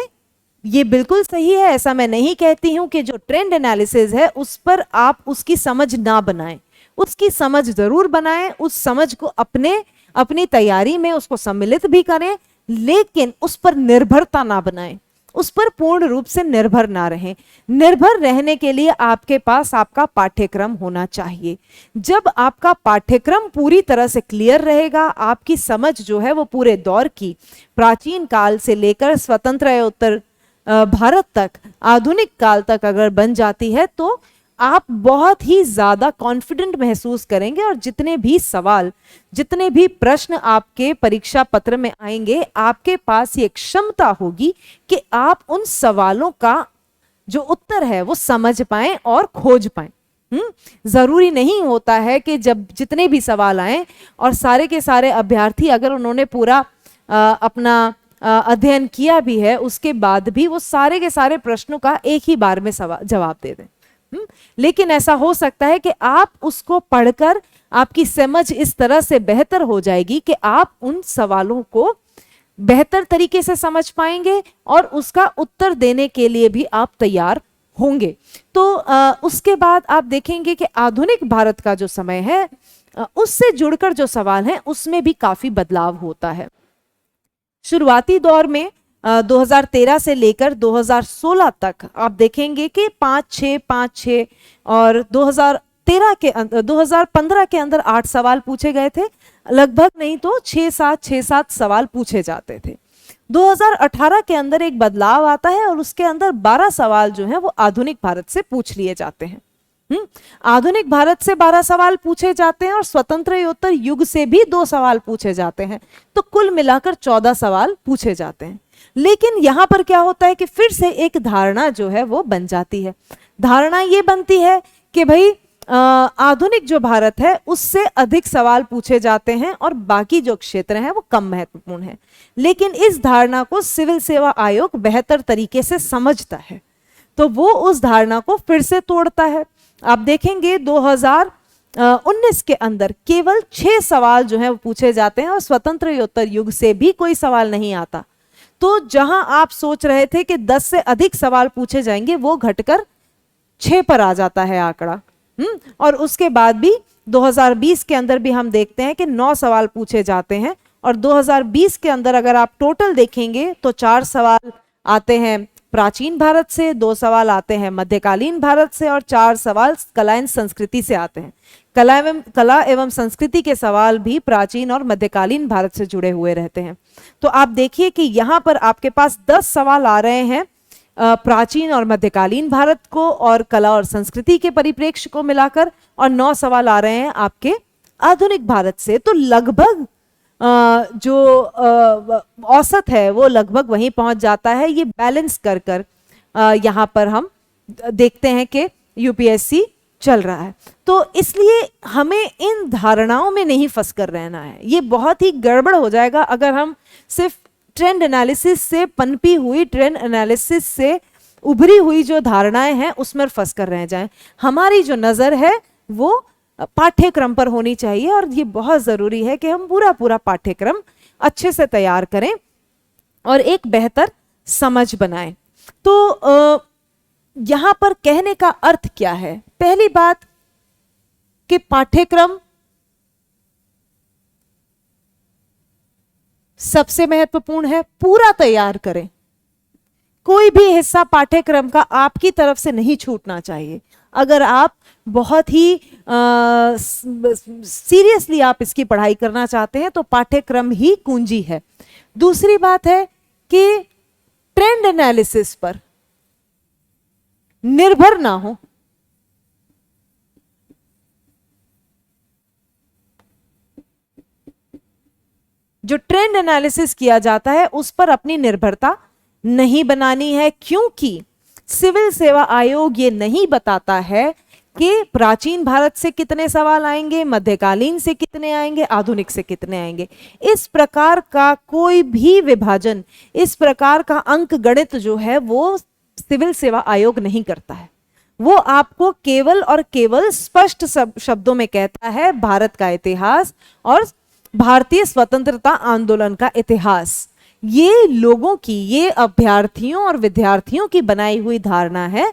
ये बिल्कुल सही है, ऐसा मैं नहीं कहती हूं कि जो ट्रेंड एनालिसिस है उस पर आप उसकी समझ ना बनाएं, उसकी समझ जरूर बनाएं, उस समझ को अपनी तैयारी में उसको सम्मिलित भी करें, लेकिन उस पर निर्भरता ना बनाएं, उस पर पूर्ण रूप से निर्भर ना रहें। निर्भर रहने के लिए आपके पास आपका पाठ्यक्रम होना चाहिए। जब आपका पाठ्यक्रम पूरी तरह से क्लियर रहेगा, आपकी समझ जो है वो पूरे दौर की, प्राचीन काल से लेकर स्वतंत्र उत्तर भारत तक, आधुनिक काल तक अगर बन जाती है, तो आप बहुत ही ज्यादा कॉन्फिडेंट महसूस करेंगे। और जितने भी सवाल, जितने भी प्रश्न आपके परीक्षा पत्र में आएंगे, आपके पास ये क्षमता होगी कि आप उन सवालों का जो उत्तर है वो समझ पाएं और खोज पाएं। जरूरी नहीं होता है कि जब जितने भी सवाल आए और सारे के सारे अभ्यर्थी अगर उन्होंने पूरा अपना अध्ययन किया भी है, उसके बाद भी वो सारे के सारे प्रश्नों का एक ही बार में जवाब दे दें। लेकिन ऐसा हो सकता है कि आप उसको पढ़कर आपकी समझ इस तरह से बेहतर हो जाएगी कि आप उन सवालों को बेहतर तरीके से समझ पाएंगे और उसका उत्तर देने के लिए भी आप तैयार होंगे। तो उसके बाद आप देखेंगे कि आधुनिक भारत का जो समय है उससे जुड़कर जो सवाल है उसमें भी काफी बदलाव होता है। शुरुआती दौर में 2013 से लेकर 2016 तक आप देखेंगे कि 5-6 और 2015 के अंदर 8 सवाल पूछे गए थे, लगभग नहीं तो 6-7 सवाल पूछे जाते थे। 2018 के अंदर एक बदलाव आता है और उसके अंदर 12 सवाल जो हैं वो आधुनिक भारत से पूछ लिए जाते हैं। आधुनिक भारत से 12 सवाल पूछे जाते हैं और स्वतंत्रोत्तर युग से भी 2 सवाल पूछे जाते हैं, तो कुल मिलाकर 14 सवाल पूछे जाते हैं। लेकिन यहां पर क्या होता है कि फिर से एक धारणा जो है वो बन जाती है। धारणा ये बनती है कि भाई आधुनिक जो भारत है उससे अधिक सवाल पूछे जाते हैं और बाकी जो क्षेत्र हैं वो कम महत्वपूर्ण है। लेकिन इस धारणा को सिविल सेवा आयोग बेहतर तरीके से समझता है, तो वो उस धारणा को फिर से तोड़ता है। आप देखेंगे 2019 के अंदर केवल 6 सवाल जो है वो पूछे जाते हैं और स्वतंत्रोत्तर युग से भी कोई सवाल नहीं आता। तो जहां आप सोच रहे थे कि 10 से अधिक सवाल पूछे जाएंगे वो घटकर 6 पर आ जाता है आंकड़ा। और उसके बाद भी 2020 के अंदर भी हम देखते हैं कि 9 सवाल पूछे जाते हैं और 2020 के अंदर अगर आप टोटल देखेंगे तो 4 सवाल आते हैं प्राचीन भारत से, 2 सवाल आते हैं मध्यकालीन भारत से और 4 सवाल कला एवं संस्कृति से आते हैं। कला एवं संस्कृति के सवाल भी प्राचीन और मध्यकालीन भारत से जुड़े हुए रहते हैं। तो आप देखिए कि यहाँ पर आपके पास 10 सवाल आ रहे हैं प्राचीन और मध्यकालीन भारत को और कला और संस्कृति के परिप्रेक्ष्य को मिलाकर, और 9 सवाल आ रहे हैं आपके आधुनिक भारत से। तो लगभग जो औसत है वो लगभग वहीं पहुंच जाता है। ये बैलेंस कर कर यहाँ पर हम देखते हैं कि यूपीएससी चल रहा है। तो इसलिए हमें इन धारणाओं में नहीं फंस कर रहना है, ये बहुत ही गड़बड़ हो जाएगा अगर हम सिर्फ ट्रेंड एनालिसिस से पनपी हुई, ट्रेंड एनालिसिस से उभरी हुई जो धारणाएं हैं उसमें फंस कर रह जाएं। हमारी जो नजर है वो पाठ्यक्रम पर होनी चाहिए और ये बहुत जरूरी है कि हम पूरा पाठ्यक्रम अच्छे से तैयार करें और एक बेहतर समझ बनाएं। तो यहां पर कहने का अर्थ क्या है? पहली बात कि पाठ्यक्रम सबसे महत्वपूर्ण है, पूरा तैयार करें। कोई भी हिस्सा पाठ्यक्रम का आपकी तरफ से नहीं छूटना चाहिए। अगर आप बहुत ही सीरियसली आप इसकी पढ़ाई करना चाहते हैं तो पाठ्यक्रम ही कुंजी है। दूसरी बात है कि ट्रेंड एनालिसिस पर निर्भर ना हो। जो ट्रेंड एनालिसिस किया जाता है उस पर अपनी निर्भरता नहीं बनानी है, क्योंकि सिविल सेवा आयोग ये नहीं बताता है कि प्राचीन भारत से कितने सवाल आएंगे, मध्यकालीन से कितने आएंगे, आधुनिक से कितने आएंगे। इस प्रकार का कोई भी विभाजन, इस प्रकार का अंक गणित जो है वो सिविल सेवा आयोग नहीं करता है। वो आपको केवल और केवल स्पष्ट शब्दों में कहता है भारत का इतिहास और भारतीय स्वतंत्रता आंदोलन का इतिहास। ये लोगों की, ये अभ्यर्थियों और विद्यार्थियों की बनाई हुई धारणा है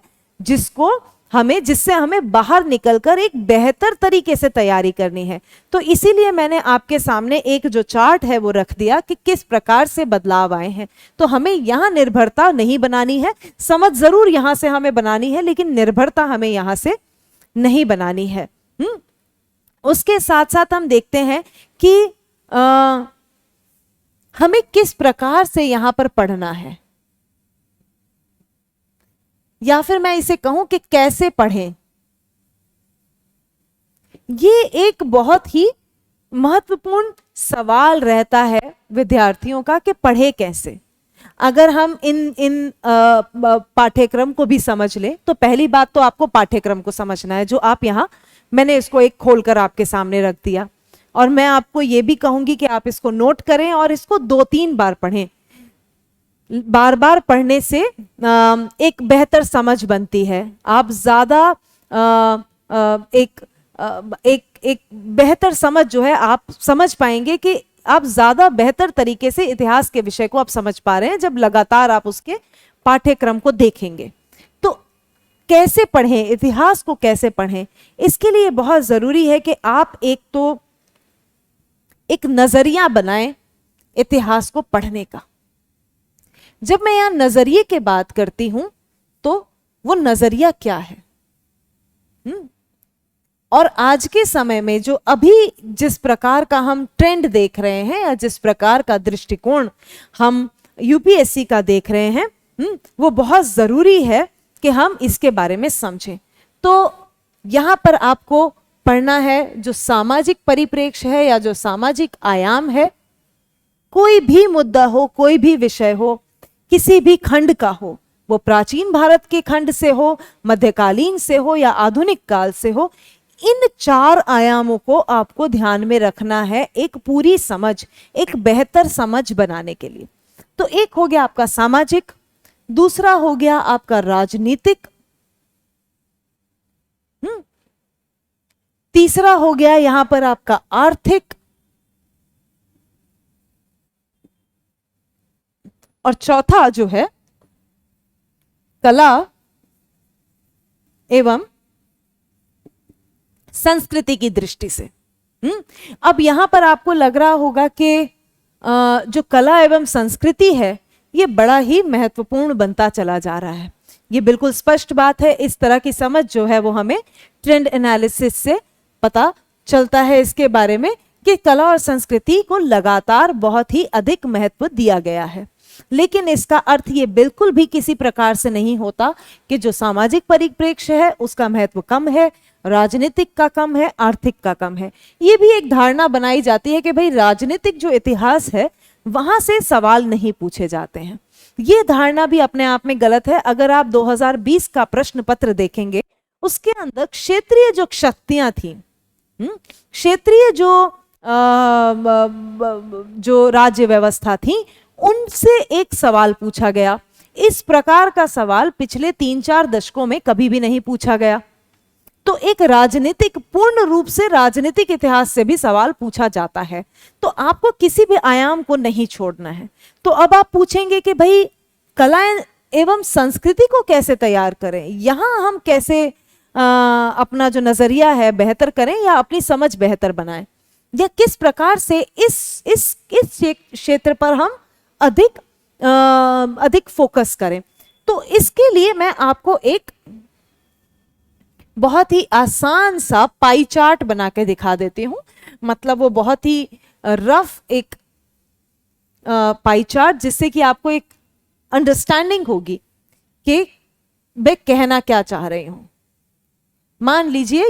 जिससे हमें बाहर निकलकर एक बेहतर तरीके से तैयारी करनी है। तो इसीलिए मैंने आपके सामने एक जो चार्ट है वो रख दिया कि किस प्रकार से बदलाव आए हैं। तो हमें यहां निर्भरता नहीं बनानी है, समझ जरूर यहां से हमें बनानी है लेकिन निर्भरता हमें यहां से नहीं बनानी है। उसके साथ साथ हम देखते हैं कि हमें किस प्रकार से यहां पर पढ़ना है, या फिर मैं इसे कहूं कि कैसे पढ़ें। ये एक बहुत ही महत्वपूर्ण सवाल रहता है विद्यार्थियों का कि पढ़े कैसे। अगर हम इन पाठ्यक्रम को भी समझ लें तो पहली बात तो आपको पाठ्यक्रम को समझना है, जो आप यहां, मैंने इसको एक खोलकर आपके सामने रख दिया और मैं आपको ये भी कहूंगी कि आप इसको नोट करें और इसको 2-3 बार पढ़ें। बार बार पढ़ने से एक बेहतर समझ बनती है। आप ज्यादा एक बेहतर समझ जो है आप समझ पाएंगे कि आप ज्यादा बेहतर तरीके से इतिहास के विषय को आप समझ पा रहे हैं जब लगातार आप उसके पाठ्यक्रम को देखेंगे। तो कैसे पढ़ें, इतिहास को कैसे पढ़ें, इसके लिए बहुत जरूरी है कि आप एक नजरिया बनाएं इतिहास को पढ़ने का। जब मैं यहां नजरिए की बात करती हूं तो वो नजरिया क्या है? और आज के समय में जो अभी जिस प्रकार का हम ट्रेंड देख रहे हैं या जिस प्रकार का दृष्टिकोण हम यूपीएससी का देख रहे हैं, वो बहुत जरूरी है कि हम इसके बारे में समझें। तो यहां पर आपको पढ़ना है जो सामाजिक परिप्रेक्ष्य है या जो सामाजिक आयाम है। कोई भी मुद्दा हो, कोई भी विषय हो, किसी भी खंड का हो, वो प्राचीन भारत के खंड से हो, मध्यकालीन से हो या आधुनिक काल से हो, इन 4 आयामों को आपको ध्यान में रखना है एक पूरी समझ, एक बेहतर समझ बनाने के लिए। तो एक हो गया आपका सामाजिक, दूसरा हो गया आपका राजनीतिक, तीसरा हो गया यहां पर आपका आर्थिक, और चौथा जो है कला एवं संस्कृति की दृष्टि से। अब यहां पर आपको लग रहा होगा कि जो कला एवं संस्कृति है ये बड़ा ही महत्वपूर्ण बनता चला जा रहा है। ये बिल्कुल स्पष्ट बात है। इस तरह की समझ जो है वो हमें ट्रेंड एनालिसिस से पता चलता है इसके बारे में कि कला और संस्कृति को लगातार बहुत ही अधिक महत्व दिया गया है। लेकिन इसका अर्थ ये बिल्कुल भी किसी प्रकार से नहीं होता कि जो सामाजिक परिप्रेक्ष्य है उसका महत्व कम है, राजनीतिक का कम है, आर्थिक का कम है। ये भी एक धारणा बनाई जाती है कि भाई राजनीतिक जो इतिहास है वहां से सवाल नहीं पूछे जाते हैं। ये धारणा भी अपने आप में गलत है। अगर आप 2020 का प्रश्न पत्र देखेंगे उसके अंदर क्षेत्रीय जो शक्तियां थी, क्षेत्रीय जो राज्य व्यवस्था थी, उनसे एक सवाल पूछा गया। इस प्रकार का सवाल पिछले 3-4 दशकों में कभी भी नहीं पूछा गया। तो एक राजनीतिक, पूर्ण रूप से राजनीतिक इतिहास से भी सवाल पूछा जाता है। तो आपको किसी भी आयाम को नहीं छोड़ना है। तो अब आप पूछेंगे कि भाई कला एवं संस्कृति को कैसे तैयार करें, यहां हम कैसे अपना जो नजरिया है बेहतर करें या अपनी समझ बेहतर बनाएं, या किस प्रकार से इस क्षेत्र पर हम अधिक फोकस करें। तो इसके लिए मैं आपको एक बहुत ही आसान सा पाई चार्ट बना के दिखा देती हूं। मतलब वो बहुत ही रफ एक पाई चार्ट, जिससे कि आपको एक अंडरस्टैंडिंग होगी कि मैं कहना क्या चाह रही हूं। मान लीजिए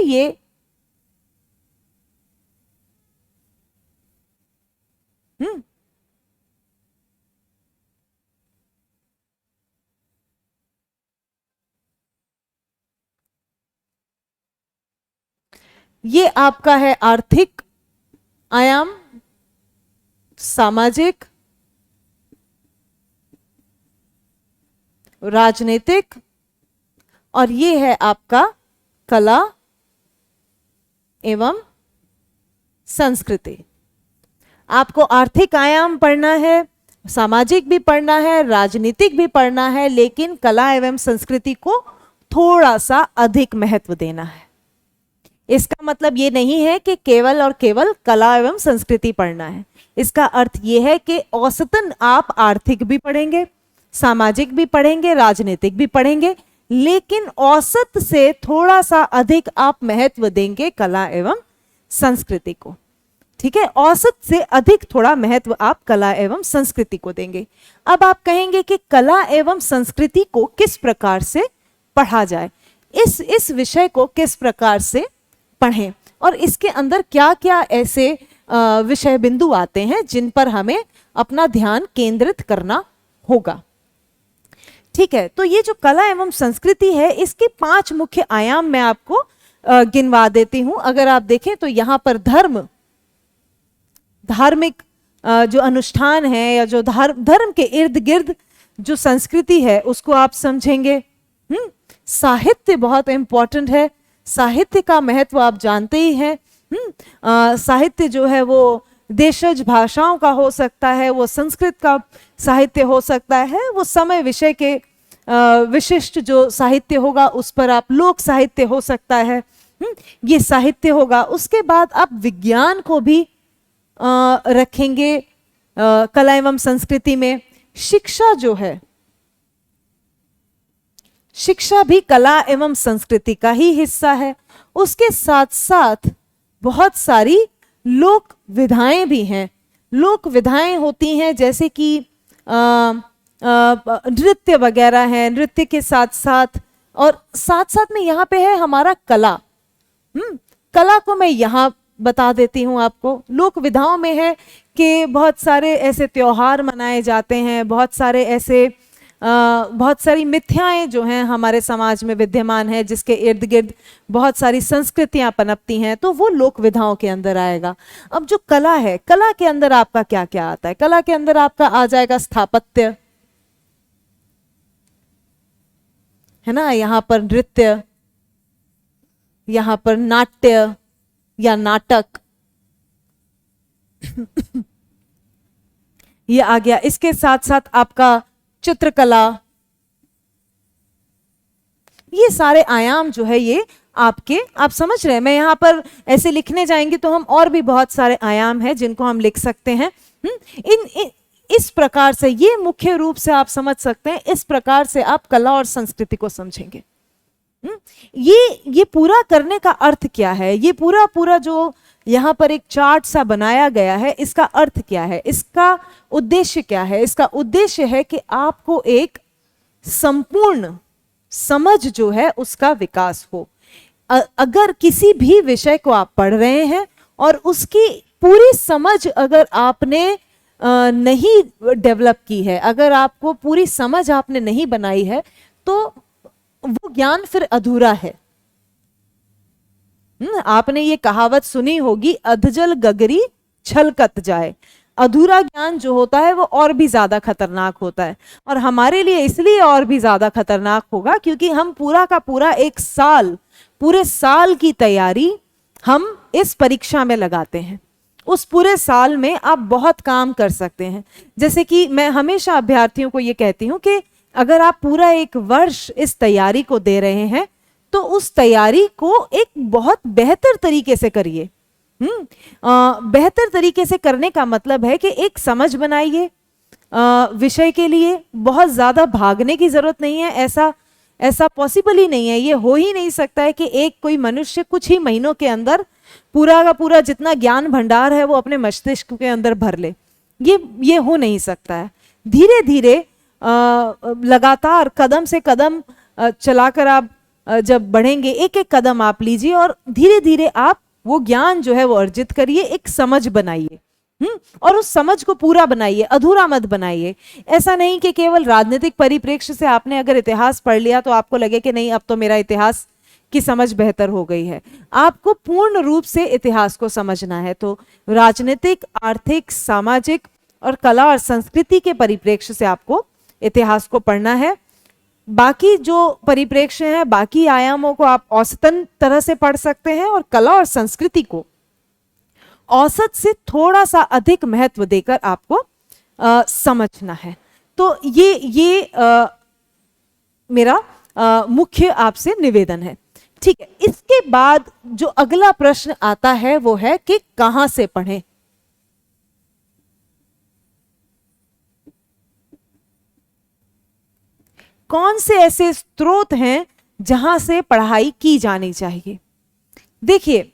ये आपका है आर्थिक आयाम, सामाजिक, राजनीतिक, और ये है आपका कला एवं संस्कृति। आपको आर्थिक आयाम पढ़ना है, सामाजिक भी पढ़ना है, राजनीतिक भी पढ़ना है, लेकिन कला एवं संस्कृति को थोड़ा सा अधिक महत्व देना है। इसका मतलब ये नहीं है कि केवल और केवल कला एवं संस्कृति पढ़ना है। इसका अर्थ ये है कि औसतन आप आर्थिक भी पढ़ेंगे, सामाजिक भी पढ़ेंगे, राजनीतिक भी पढ़ेंगे, लेकिन औसत से थोड़ा सा अधिक आप महत्व देंगे कला एवं संस्कृति को। ठीक है, औसत से अधिक थोड़ा महत्व आप कला एवं संस्कृति को देंगे। अब आप कहेंगे कि कला एवं संस्कृति को किस प्रकार से पढ़ा जाए, इस विषय को किस प्रकार से पढ़ें, और इसके अंदर क्या क्या ऐसे विषय बिंदु आते हैं जिन पर हमें अपना ध्यान केंद्रित करना होगा। ठीक है, तो ये जो कला एवं संस्कृति है इसके 5 मुख्य आयाम मैं आपको गिनवा देती हूं। अगर आप देखें तो यहां पर धार्मिक जो अनुष्ठान है या जो धर्म के इर्द गिर्द जो संस्कृति है उसको आप समझेंगे। साहित्य बहुत इंपॉर्टेंट है, साहित्य का महत्व आप जानते ही हैं। साहित्य जो है वो देशज भाषाओं का हो सकता है, वो संस्कृत का साहित्य हो सकता है, वो समय विषय के विशिष्ट जो साहित्य होगा उस पर आप लोक साहित्य हो सकता है, ये साहित्य होगा। उसके बाद आप विज्ञान को भी रखेंगे कला एवं संस्कृति में। शिक्षा जो है, शिक्षा भी कला एवं संस्कृति का ही हिस्सा है। उसके साथ साथ बहुत सारी लोक विधाएं भी हैं। लोक विधाएं होती हैं जैसे कि नृत्य वगैरह है, नृत्य के साथ साथ और साथ साथ में यहाँ पे है हमारा कला। कला को मैं यहाँ बता देती हूँ आपको। लोक विधाओं में है कि बहुत सारे ऐसे त्योहार मनाए जाते हैं, बहुत सारे ऐसे बहुत सारी मिथ्याएं जो हैं हमारे समाज में विद्यमान है, जिसके इर्द गिर्द बहुत सारी संस्कृतियां पनपती हैं, तो वो लोक विधाओं के अंदर आएगा। अब जो कला है, कला के अंदर आपका क्या क्या आता है? कला के अंदर आपका आ जाएगा स्थापत्य, है ना, यहाँ पर नृत्य, यहाँ पर नाट्य या नाटक ये आ गया। इसके साथ साथ आपका चित्रकला, ये सारे आयाम जो है ये आपके, आप समझ रहे हैं। मैं यहाँ पर ऐसे लिखने जाएंगे तो हम और भी बहुत सारे आयाम हैं जिनको हम लिख सकते हैं। इस प्रकार से ये मुख्य रूप से आप समझ सकते हैं। इस प्रकार से आप कला और संस्कृति को समझेंगे। ये पूरा करने का अर्थ क्या है? ये पूरा जो यहाँ पर एक चार्ट सा बनाया गया है, इसका अर्थ क्या है? इसका उद्देश्य क्या है? इसका उद्देश्य है कि आपको एक संपूर्ण समझ जो है उसका विकास हो। अगर किसी भी विषय को आप पढ़ रहे हैं और उसकी पूरी समझ अगर आपने नहीं डेवलप की है, अगर आपको पूरी समझ आपने नहीं बनाई है, तो वो ज्ञान फिर अधूरा है। आपने ये कहावत सुनी होगी, अधजल गगरी छलकत जाए। अधूरा ज्ञान जो होता है वो और भी ज्यादा खतरनाक होता है, और हमारे लिए इसलिए और भी ज्यादा खतरनाक होगा क्योंकि हम पूरा का पूरा एक साल, पूरे साल की तैयारी हम इस परीक्षा में लगाते हैं। उस पूरे साल में आप बहुत काम कर सकते हैं। जैसे कि मैं हमेशा अभ्यर्थियों को ये कहती हूं कि अगर आप पूरा एक वर्ष इस तैयारी को दे रहे हैं तो उस तैयारी को एक बहुत बेहतर तरीके से करिए। बेहतर तरीके से करने का मतलब है कि एक समझ बनाइए विषय के लिए। बहुत ज्यादा भागने की जरूरत नहीं है, ऐसा पॉसिबल ही नहीं है, ये हो ही नहीं सकता है कि एक कोई मनुष्य कुछ ही महीनों के अंदर पूरा का पूरा जितना ज्ञान भंडार है वो अपने मस्तिष्क के अंदर भर ले। ये हो नहीं सकता है। धीरे धीरे लगातार कदम से कदम चलाकर आप जब बढ़ेंगे, एक एक कदम आप लीजिए और धीरे धीरे आप वो ज्ञान जो है वो अर्जित करिए, एक समझ बनाइए। और उस समझ को पूरा बनाइए, अधूरा मत बनाइए। ऐसा नहीं कि केवल राजनीतिक परिप्रेक्ष्य से आपने अगर इतिहास पढ़ लिया तो आपको लगे कि नहीं अब तो मेरा इतिहास की समझ बेहतर हो गई है। आपको पूर्ण रूप से इतिहास को समझना है तो राजनीतिक, आर्थिक, सामाजिक और कला और संस्कृति के परिप्रेक्ष्य से आपको इतिहास को पढ़ना है। बाकी जो परिप्रेक्ष्य है, बाकी आयामों को आप औसतन तरह से पढ़ सकते हैं और कला और संस्कृति को औसत से थोड़ा सा अधिक महत्व देकर आपको समझना है। तो ये मेरा मुख्य आपसे निवेदन है। ठीक है, इसके बाद जो अगला प्रश्न आता है वो है कि कहां से पढ़ें। कौन से ऐसे स्रोत हैं जहां से पढ़ाई की जानी चाहिए? देखिए,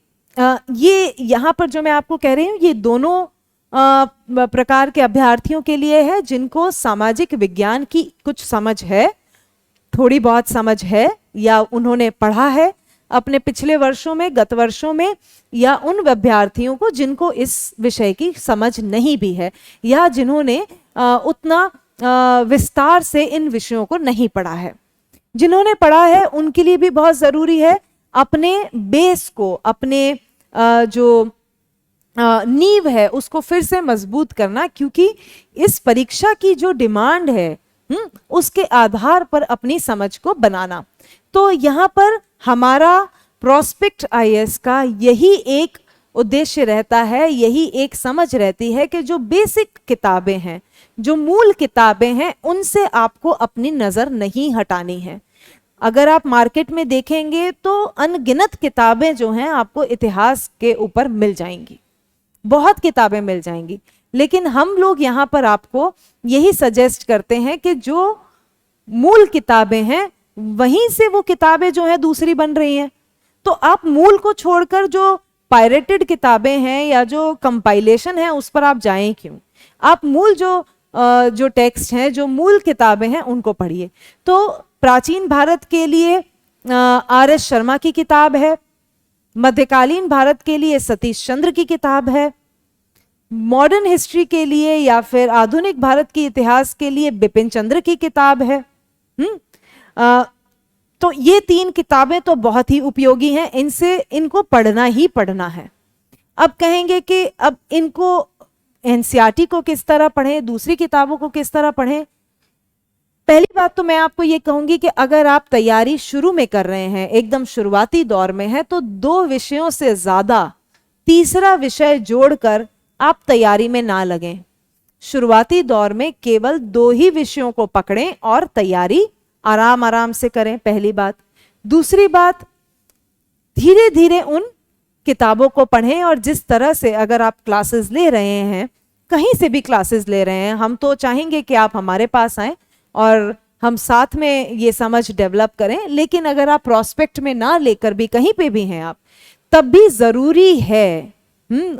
ये यहां पर जो मैं आपको कह रही हूं ये दोनों प्रकार के अभ्यर्थियों के लिए है जिनको सामाजिक विज्ञान की कुछ समझ है, थोड़ी बहुत समझ है, या उन्होंने पढ़ा है अपने पिछले वर्षों में, गत वर्षों में, या उन अभ्यर्थियों को जिनको इस विषय की समझ नहीं भी है या जिन्होंने उतना विस्तार से इन विषयों को नहीं पढ़ा है। जिन्होंने पढ़ा है उनके लिए भी बहुत जरूरी है अपने बेस को, अपने जो नींव है उसको फिर से मजबूत करना, क्योंकि इस परीक्षा की जो डिमांड है उसके आधार पर अपनी समझ को बनाना। तो यहाँ पर हमारा प्रोस्पेक्ट आईएएस का यही एक उद्देश्य रहता है, यही एक समझ रहती है कि जो बेसिक किताबें हैं, जो मूल किताबें हैं, उनसे आपको अपनी नजर नहीं हटानी है। अगर आप मार्केट में देखेंगे तो अनगिनत किताबें जो हैं आपको इतिहास के ऊपर मिल जाएंगी, बहुत किताबें मिल जाएंगी, लेकिन हम लोग यहाँ पर आपको यही सजेस्ट करते हैं कि जो मूल किताबें हैं वहीं से वो किताबें जो है दूसरी बन रही हैं। तो आप मूल को छोड़कर जो पायरेटेड किताबें हैं या जो कंपाइलेशन है उस पर आप जाएं क्यों? आप मूल जो टेक्स्ट हैं, जो मूल किताबें हैं, उनको पढ़िए। तो प्राचीन भारत के लिए आर.एस. शर्मा की किताब है, मध्यकालीन भारत के लिए सतीश चंद्र की किताब है, मॉडर्न हिस्ट्री के लिए या फिर आधुनिक भारत के इतिहास के लिए बिपिन चंद्र की किताब है। तो ये 3 किताबें तो बहुत ही उपयोगी हैं, इनको पढ़ना ही पढ़ना है। अब कहेंगे कि अब इनको एनसीईआरटी को किस तरह पढ़ें, दूसरी किताबों को किस तरह पढ़ें? पहली बात तो मैं आपको ये कहूंगी कि अगर आप तैयारी शुरू में कर रहे हैं, एकदम शुरुआती दौर में है, तो 2 विषयों से ज्यादा तीसरा विषय जोड़कर आप तैयारी में ना लगें। शुरुआती दौर में केवल 2 ही विषयों को पकड़ें और तैयारी आराम आराम से करें, पहली बात। दूसरी बात, धीरे धीरे उन किताबों को पढ़ें, और जिस तरह से अगर आप क्लासेस ले रहे हैं, कहीं से भी क्लासेस ले रहे हैं, हम तो चाहेंगे कि आप हमारे पास आएं और हम साथ में ये समझ डेवलप करें। लेकिन अगर आप प्रोस्पेक्ट में ना लेकर भी कहीं पे भी हैं आप, तब भी जरूरी है,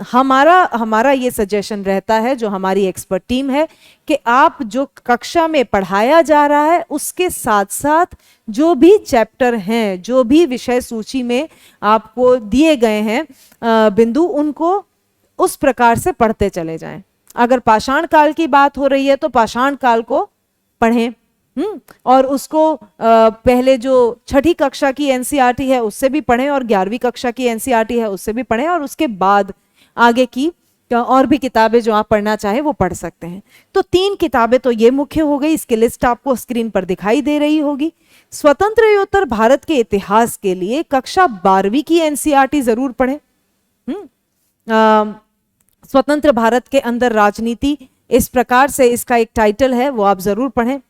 हमारा ये सजेशन रहता है, जो हमारी एक्सपर्ट टीम है, कि आप जो कक्षा में पढ़ाया जा रहा है उसके साथ साथ जो भी चैप्टर हैं, जो भी विषय सूची में आपको दिए गए हैं बिंदु, उनको उस प्रकार से पढ़ते चले जाएं। अगर पाषाण काल की बात हो रही है तो पाषाण काल को पढ़ें, और उसको पहले जो 6ठी कक्षा की एनसीईआरटी है उससे भी पढ़ें, और 11वीं कक्षा की एनसीईआरटी है उससे भी पढ़ें, और उसके बाद आगे की और भी किताबें जो आप पढ़ना चाहें वो पढ़ सकते हैं। तो 3 किताबें तो ये मुख्य हो गई, इसकी लिस्ट आपको स्क्रीन पर दिखाई दे रही होगी। स्वतंत्रोत्तर भारत के इतिहास के लिए कक्षा 12वीं की एनसीईआरटी जरूर पढ़ें। स्वतंत्र भारत के अंदर राजनीति, इस प्रकार से इसका एक टाइटल है, वो आप जरूर पढ़ें।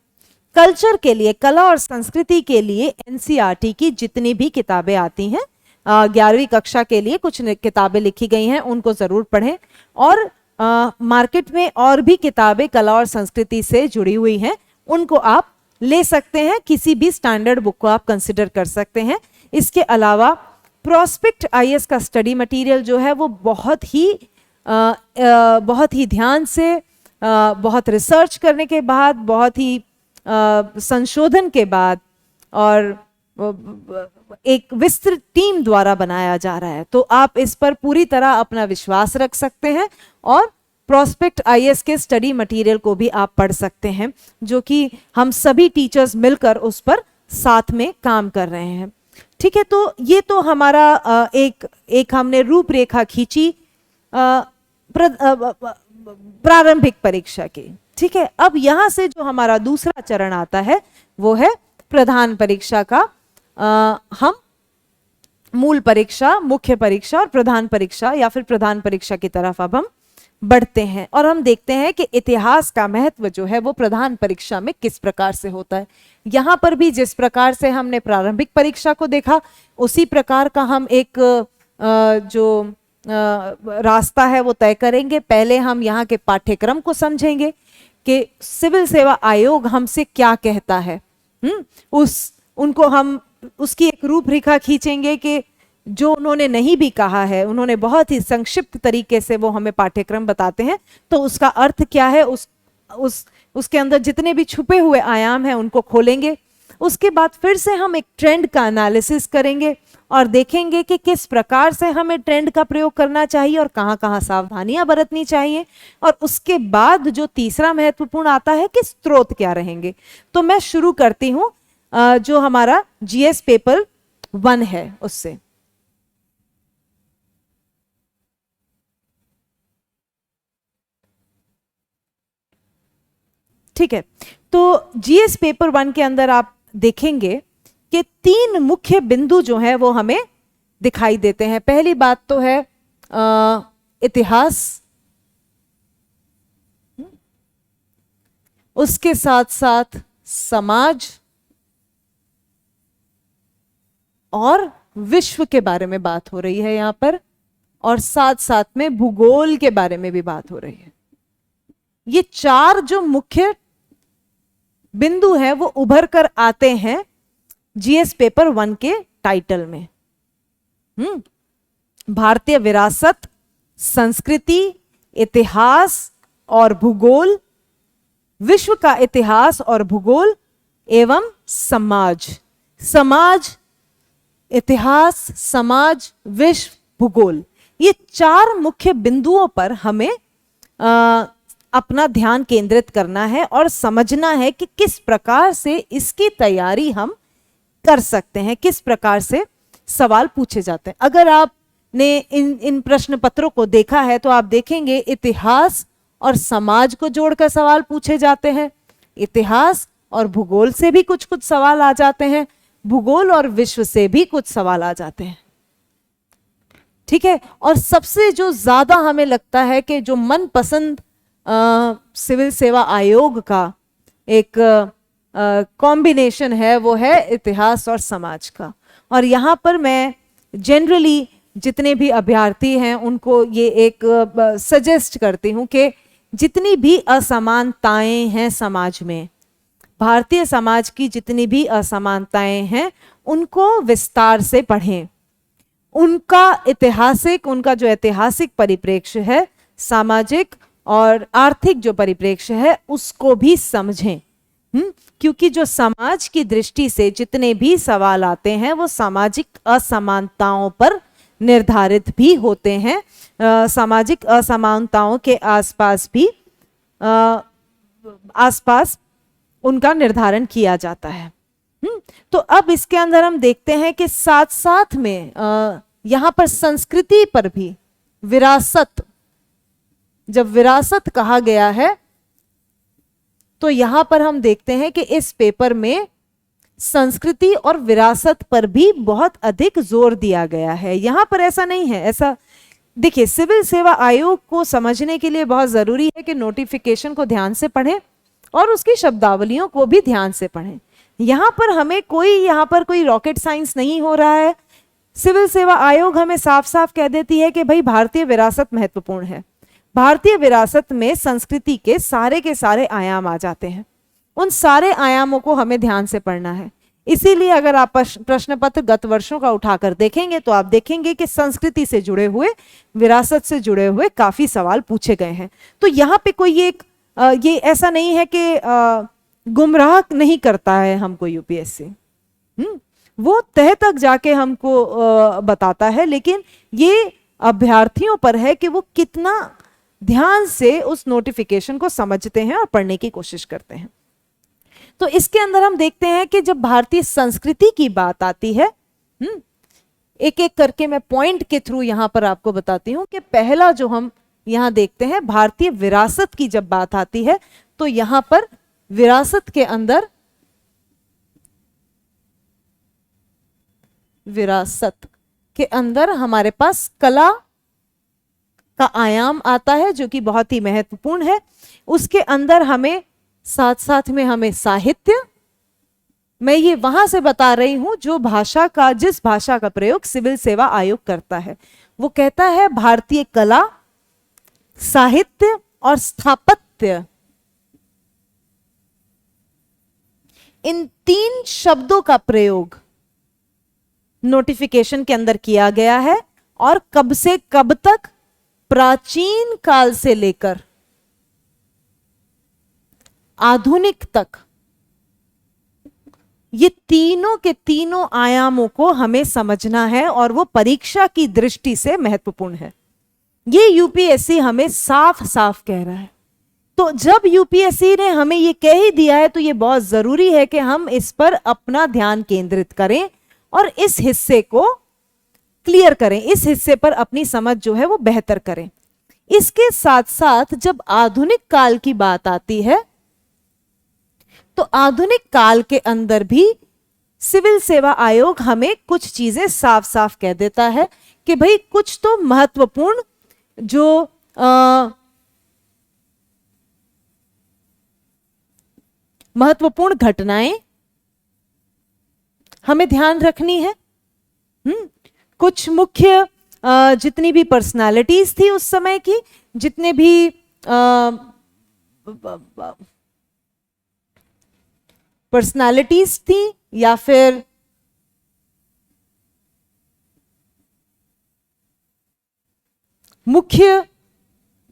कल्चर के लिए, कला और संस्कृति के लिए एनसीईआरटी की जितनी भी किताबें आती हैं, 11वीं कक्षा के लिए कुछ किताबें लिखी गई हैं, उनको जरूर पढ़ें। और मार्केट में और भी किताबें कला और संस्कृति से जुड़ी हुई हैं, उनको आप ले सकते हैं, किसी भी स्टैंडर्ड बुक को आप कंसिडर कर सकते हैं। इसके अलावा प्रोस्पेक्ट आईएएस का स्टडी मटेरियल जो है वो बहुत ही ध्यान से, बहुत रिसर्च करने के बाद, बहुत ही संशोधन के बाद, और एक विस्तृत टीम द्वारा बनाया जा रहा है। तो आप इस पर पूरी तरह अपना विश्वास रख सकते हैं, और प्रोस्पेक्ट आईएएस के स्टडी मटेरियल को भी आप पढ़ सकते हैं, जो कि हम सभी टीचर्स मिलकर उस पर साथ में काम कर रहे हैं। ठीक है, तो ये तो हमारा एक हमने रूपरेखा खींची प्रारंभिक परीक्षा की। ठीक है, अब यहां से जो हमारा दूसरा चरण आता है वो है प्रधान परीक्षा का। हम मूल परीक्षा, मुख्य परीक्षा और प्रधान परीक्षा या फिर प्रधान परीक्षा की तरफ अब हम बढ़ते हैं, और हम देखते हैं कि इतिहास का महत्व जो है वो प्रधान परीक्षा में किस प्रकार से होता है। यहां पर भी जिस प्रकार से हमने प्रारंभिक परीक्षा को देखा, उसी प्रकार का हम एक जो रास्ता है वो तय करेंगे। पहले हम यहाँ के पाठ्यक्रम को समझेंगे कि सिविल सेवा आयोग हमसे क्या कहता है, उनको हम उसकी एक रूपरेखा खींचेंगे कि जो उन्होंने नहीं भी कहा है, उन्होंने बहुत ही संक्षिप्त तरीके से वो हमें पाठ्यक्रम बताते हैं, तो उसका अर्थ क्या है, उसके अंदर जितने भी छुपे हुए आयाम हैं उनको खोलेंगे। उसके बाद फिर से हम एक ट्रेंड का एनालिसिस करेंगे और देखेंगे कि किस प्रकार से हमें ट्रेंड का प्रयोग करना चाहिए और कहाँ कहाँ सावधानियां बरतनी चाहिए। और उसके बाद जो तीसरा महत्वपूर्ण आता है कि स्रोत क्या रहेंगे। तो मैं शुरू करती हूं जो हमारा जीएस पेपर 1 है उससे। ठीक है, तो जीएस पेपर 1 के अंदर आप देखेंगे कि 3 मुख्य बिंदु जो है वो हमें दिखाई देते हैं। पहली बात तो है इतिहास, उसके साथ साथ समाज और विश्व के बारे में बात हो रही है यहां पर, और साथ साथ में भूगोल के बारे में भी बात हो रही है। ये चार जो मुख्य बिंदु हैं वो उभर कर आते हैं जीएस पेपर 1 के टाइटल में। भारतीय विरासत, संस्कृति, इतिहास और भूगोल, विश्व का इतिहास और भूगोल एवं समाज। समाज, इतिहास, समाज, विश्व, भूगोल, ये चार मुख्य बिंदुओं पर हमें अपना ध्यान केंद्रित करना है और समझना है कि किस प्रकार से इसकी तैयारी हम कर सकते हैं, किस प्रकार से सवाल पूछे जाते हैं। अगर आपने इन प्रश्न पत्रों को देखा है तो आप देखेंगे इतिहास और समाज को जोड़कर सवाल पूछे जाते हैं, इतिहास और भूगोल से भी कुछ कुछ सवाल आ जाते हैं, भूगोल और विश्व से भी कुछ सवाल आ जाते हैं। ठीक है, और सबसे जो ज्यादा हमें लगता है कि जो मनपसंद सिविल सेवा आयोग का एक कॉम्बिनेशन है वो है इतिहास और समाज का। और यहाँ पर मैं जनरली जितने भी अभ्यर्थी हैं उनको ये एक सजेस्ट करती हूँ कि जितनी भी असमानताएं हैं समाज में, भारतीय समाज की जितनी भी असमानताएं हैं उनको विस्तार से पढ़ें, उनका जो ऐतिहासिक परिप्रेक्ष्य है, सामाजिक और आर्थिक जो परिप्रेक्ष्य है उसको भी समझें। क्योंकि जो समाज की दृष्टि से जितने भी सवाल आते हैं वो सामाजिक असमानताओं पर निर्धारित भी होते हैं, सामाजिक असमानताओं के आसपास भी आसपास उनका निर्धारण किया जाता है। तो अब इसके अंदर हम देखते हैं कि साथ साथ में यहां पर संस्कृति पर भी, विरासत, जब विरासत कहा गया है तो यहां पर हम देखते हैं कि इस पेपर में संस्कृति और विरासत पर भी बहुत अधिक जोर दिया गया है। यहां पर ऐसा नहीं है, ऐसा देखिए, सिविल सेवा आयोग को समझने के लिए बहुत जरूरी है कि नोटिफिकेशन को ध्यान से पढ़ें और उसकी शब्दावलियों को भी ध्यान से पढ़ें। यहां पर कोई रॉकेट साइंस नहीं हो रहा है। सिविल सेवा आयोग हमें साफ साफ कह देती है कि भाई भारतीय विरासत महत्वपूर्ण है। भारतीय विरासत में संस्कृति के सारे आयाम आ जाते हैं, उन सारे आयामों को हमें ध्यान से पढ़ना है। इसीलिए अगर आप प्रश्न पत्र गत वर्षों का उठाकर देखेंगे तो आप देखेंगे कि संस्कृति से जुड़े हुए, विरासत से जुड़े हुए काफी सवाल पूछे गए हैं। तो यहाँ पे कोई ये ऐसा नहीं है कि गुमराह नहीं करता है हमको यूपीएससी, वो तह तक जाके हमको बताता है, लेकिन ये अभ्यर्थियों पर है कि वो कितना ध्यान से उस नोटिफिकेशन को समझते हैं और पढ़ने की कोशिश करते हैं। तो इसके अंदर हम देखते हैं कि जब भारतीय संस्कृति की बात आती है, एक एक करके मैं पॉइंट के थ्रू यहां पर आपको बताती हूं कि पहला जो हम यहां देखते हैं, भारतीय विरासत की जब बात आती है तो यहां पर विरासत के अंदर, विरासत के अंदर हमारे पास कला का आयाम आता है जो कि बहुत ही महत्वपूर्ण है। उसके अंदर हमें साथ साथ में हमें साहित्य, मैं ये वहां से बता रही हूं जिस भाषा का प्रयोग सिविल सेवा आयोग करता है, वो कहता है भारतीय कला, साहित्य और स्थापत्य, इन 3 शब्दों का प्रयोग नोटिफिकेशन के अंदर किया गया है। और कब से कब तक? प्राचीन काल से लेकर आधुनिक तक, ये तीनों के तीनों आयामों को हमें समझना है और वो परीक्षा की दृष्टि से महत्वपूर्ण है। ये यूपीएससी हमें साफ साफ कह रहा है। तो जब यूपीएससी ने हमें ये कह ही दिया है तो ये बहुत जरूरी है कि हम इस पर अपना ध्यान केंद्रित करें और इस हिस्से को क्लियर करें, इस हिस्से पर अपनी समझ जो है वो बेहतर करें। इसके साथ साथ जब आधुनिक काल की बात आती है तो आधुनिक काल के अंदर भी सिविल सेवा आयोग हमें कुछ चीजें साफ साफ कह देता है कि भाई कुछ तो महत्वपूर्ण जो महत्वपूर्ण घटनाएं हमें ध्यान रखनी है। कुछ मुख्य जितनी भी पर्सनालिटीज थी उस समय की, जितने भी पर्सनालिटीज थी या फिर मुख्य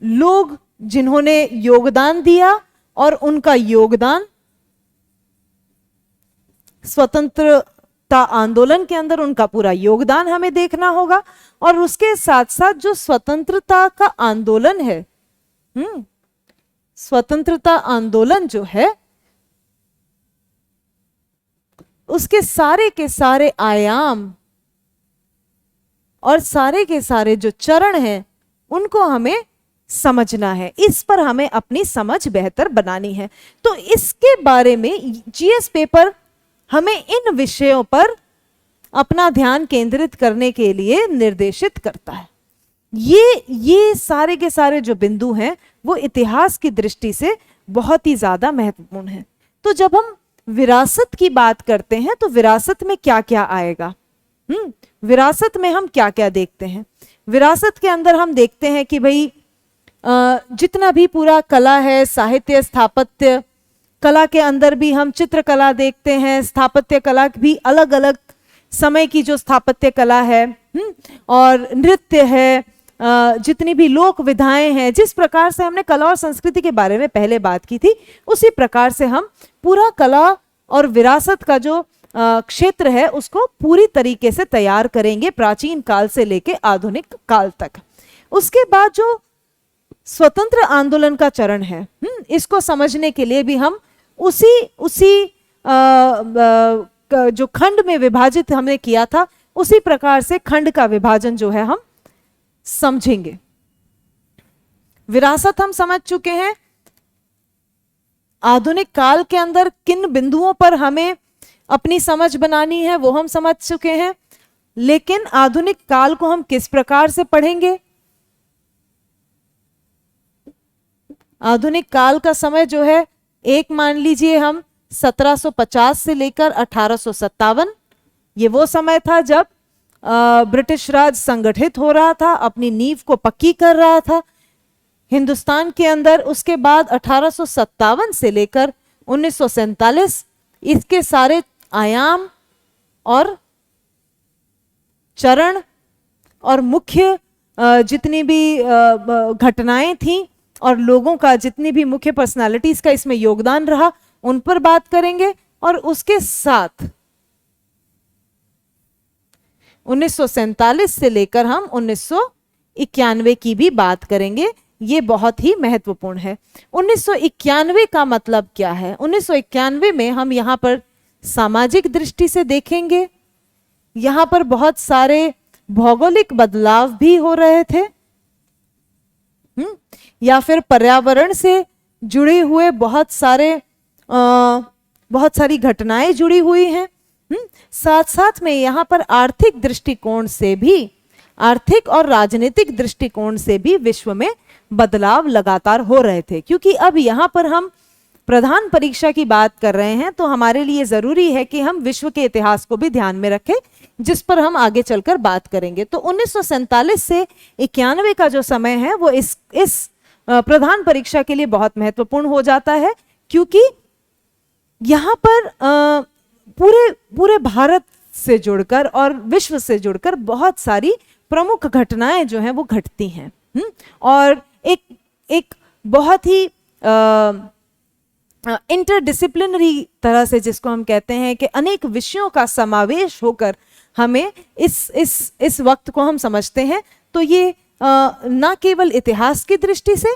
लोग जिन्होंने योगदान दिया, और उनका योगदान स्वतंत्रता आंदोलन के अंदर उनका पूरा योगदान हमें देखना होगा। और उसके साथ साथ जो स्वतंत्रता का आंदोलन है, स्वतंत्रता आंदोलन जो है उसके सारे के सारे आयाम और सारे के सारे जो चरण हैं उनको हमें समझना है, इस पर हमें अपनी समझ बेहतर बनानी है। तो इसके बारे में जीएस पेपर हमें इन विषयों पर अपना ध्यान केंद्रित करने के लिए निर्देशित करता है। ये सारे के सारे जो बिंदु हैं वो इतिहास की दृष्टि से बहुत ही ज्यादा महत्वपूर्ण हैं। तो जब हम विरासत की बात करते हैं तो विरासत में क्या क्या आएगा? विरासत में हम क्या क्या देखते हैं? विरासत के अंदर हम देखते हैं कि भाई जितना भी पूरा कला है, साहित्य, स्थापत्य कला के अंदर भी हम चित्रकला देखते हैं, स्थापत्य कला भी अलग अलग समय की जो स्थापत्य कला है, और नृत्य है, जितनी भी लोक विधाएं हैं, जिस प्रकार से हमने कला और संस्कृति के बारे में पहले बात की थी, उसी प्रकार से हम पूरा कला और विरासत का जो क्षेत्र है उसको पूरी तरीके से तैयार करेंगे, प्राचीन काल से लेके आधुनिक काल तक। उसके बाद जो स्वतंत्र आंदोलन का चरण है, इसको समझने के लिए भी हम उसी जो खंड में विभाजित हमने किया था उसी प्रकार से खंड का विभाजन जो है हम समझेंगे। विरासत हम समझ चुके हैं। आधुनिक काल के अंदर किन बिंदुओं पर हमें अपनी समझ बनानी है वो हम समझ चुके हैं, लेकिन आधुनिक काल को हम किस प्रकार से पढ़ेंगे? आधुनिक काल का समय जो है, एक मान लीजिए हम 1750 से लेकर 1857, ये वो समय था जब ब्रिटिश राज संगठित हो रहा था, अपनी नींव को पक्की कर रहा था हिंदुस्तान के अंदर। उसके बाद 1857 से लेकर 1947 इसके सारे आयाम और चरण और मुख्य जितनी भी घटनाएं थी और लोगों का जितनी भी मुख्य पर्सनालिटीज का इसमें योगदान रहा उन पर बात करेंगे। और उसके साथ 1947 से लेकर हम 1991 की भी बात करेंगे, ये बहुत ही महत्वपूर्ण है। 1991 का मतलब क्या है? 1991 में हम यहां पर सामाजिक दृष्टि से देखेंगे, यहां पर बहुत सारे भौगोलिक बदलाव भी हो रहे थे, या फिर पर्यावरण से जुड़े हुए बहुत सारी घटनाएं जुड़ी हुई हैं। साथ साथ में यहां पर आर्थिक दृष्टिकोण से भी, आर्थिक और राजनीतिक दृष्टिकोण से भी विश्व में बदलाव लगातार हो रहे थे। क्योंकि अब यहां पर हम प्रधान परीक्षा की बात कर रहे हैं तो हमारे लिए जरूरी है कि हम विश्व के इतिहास को भी ध्यान में रखें, जिस पर हम आगे चलकर बात करेंगे। तो 1947 से 91 का जो समय है वो इस प्रधान परीक्षा के लिए बहुत महत्वपूर्ण हो जाता है, क्योंकि यहां पर पूरे भारत से जुड़कर और विश्व से जुड़कर बहुत सारी प्रमुख घटनाएं जो हैं वो घटती हैं। और एक बहुत ही इंटरडिसिप्लिनरी तरह से, जिसको हम कहते हैं कि अनेक विषयों का समावेश होकर हमें इस वक्त को हम समझते हैं। तो ये ना केवल इतिहास की दृष्टि से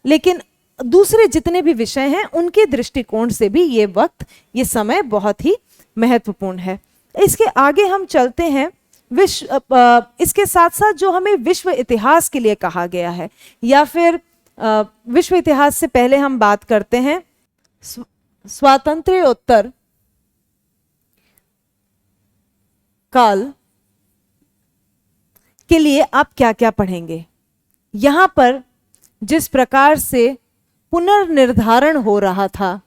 लेकिन दूसरे जितने भी विषय हैं उनके दृष्टिकोण से भी ये वक्त, ये समय बहुत ही महत्वपूर्ण है। इसके आगे हम चलते हैं। इसके साथ साथ जो हमें विश्व इतिहास के लिए कहा गया है, या फिर विश्व इतिहास से पहले हम बात करते हैं स्वातंत्र्योत्तर काल के लिए आप क्या क्या पढ़ेंगे। यहां पर जिस प्रकार से पुनर्निर्धारण हो रहा था,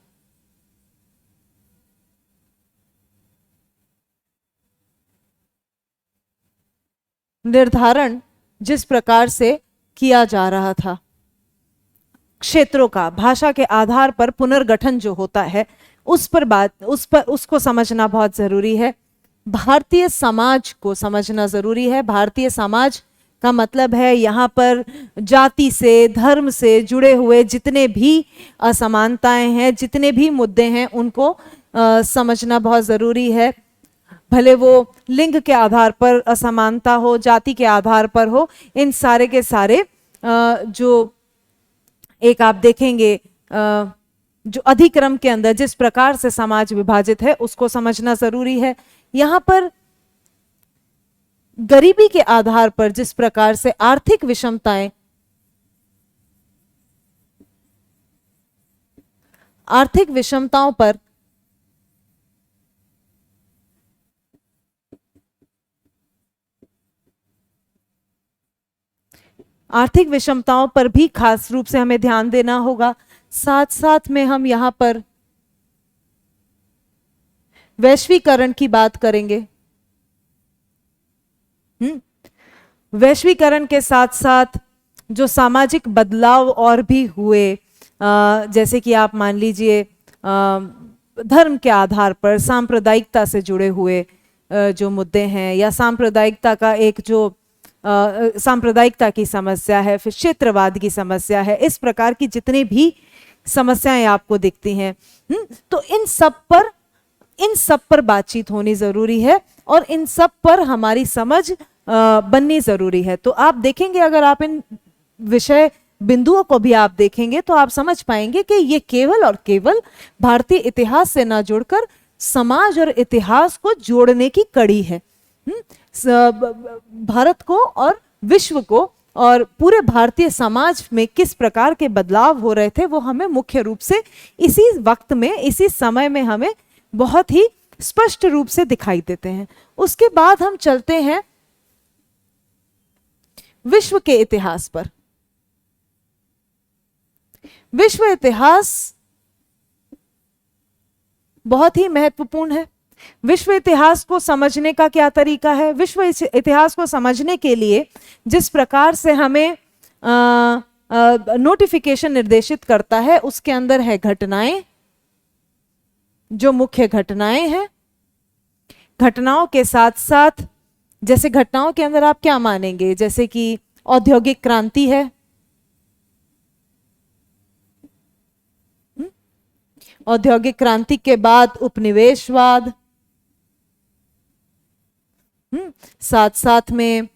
निर्धारण जिस प्रकार से किया जा रहा था क्षेत्रों का, भाषा के आधार पर पुनर्गठन जो होता है, उसको समझना बहुत जरूरी है। भारतीय समाज को समझना जरूरी है। भारतीय समाज का मतलब है यहाँ पर जाति से, धर्म से जुड़े हुए जितने भी असमानताएं हैं, जितने भी मुद्दे हैं, उनको समझना बहुत जरूरी है। भले वो लिंग के आधार पर असमानता हो, जाति के आधार पर हो, इन सारे के सारे जो एक आप देखेंगे जो अधिक्रम के अंदर जिस प्रकार से समाज विभाजित है, उसको समझना जरूरी है। यहाँ पर गरीबी के आधार पर जिस प्रकार से आर्थिक विषमताएं, आर्थिक विषमताओं पर आर्थिक विषमताओं पर भी खास रूप से हमें ध्यान देना होगा। साथ साथ में हम यहां पर वैश्वीकरण की बात करेंगे। वैश्वीकरण के साथ साथ जो सामाजिक बदलाव और भी हुए, जैसे कि आप मान लीजिए धर्म के आधार पर सांप्रदायिकता से जुड़े हुए जो मुद्दे हैं, या सांप्रदायिकता का एक जो सांप्रदायिकता की समस्या है, फिर क्षेत्रवाद की समस्या है, इस प्रकार की जितनी भी समस्याएं आपको दिखती हैं, तो इन सब पर बातचीत होनी जरूरी है और इन सब पर हमारी समझ बननी जरूरी है। तो आप देखेंगे, अगर आप इन विषय बिंदुओं को भी आप देखेंगे तो आप समझ पाएंगे कि ये केवल और केवल भारतीय इतिहास से ना जुड़कर समाज और इतिहास को जोड़ने की कड़ी है। भारत को और विश्व को और पूरे भारतीय समाज में किस प्रकार के बदलाव हो रहे थे, वो हमें मुख्य रूप से इसी वक्त में, इसी समय में हमें बहुत ही स्पष्ट रूप से दिखाई देते हैं। उसके बाद हम चलते हैं विश्व के इतिहास पर। विश्व इतिहास बहुत ही महत्वपूर्ण है। विश्व इतिहास को समझने का क्या तरीका है? विश्व इतिहास को समझने के लिए जिस प्रकार से हमें नोटिफिकेशन निर्देशित करता है, उसके अंदर है घटनाएं, जो मुख्य घटनाएं हैं। घटनाओं के साथ साथ, जैसे घटनाओं के अंदर आप क्या मानेंगे, जैसे कि औद्योगिक क्रांति है, औद्योगिक क्रांति के बाद उपनिवेशवाद, साथ साथ में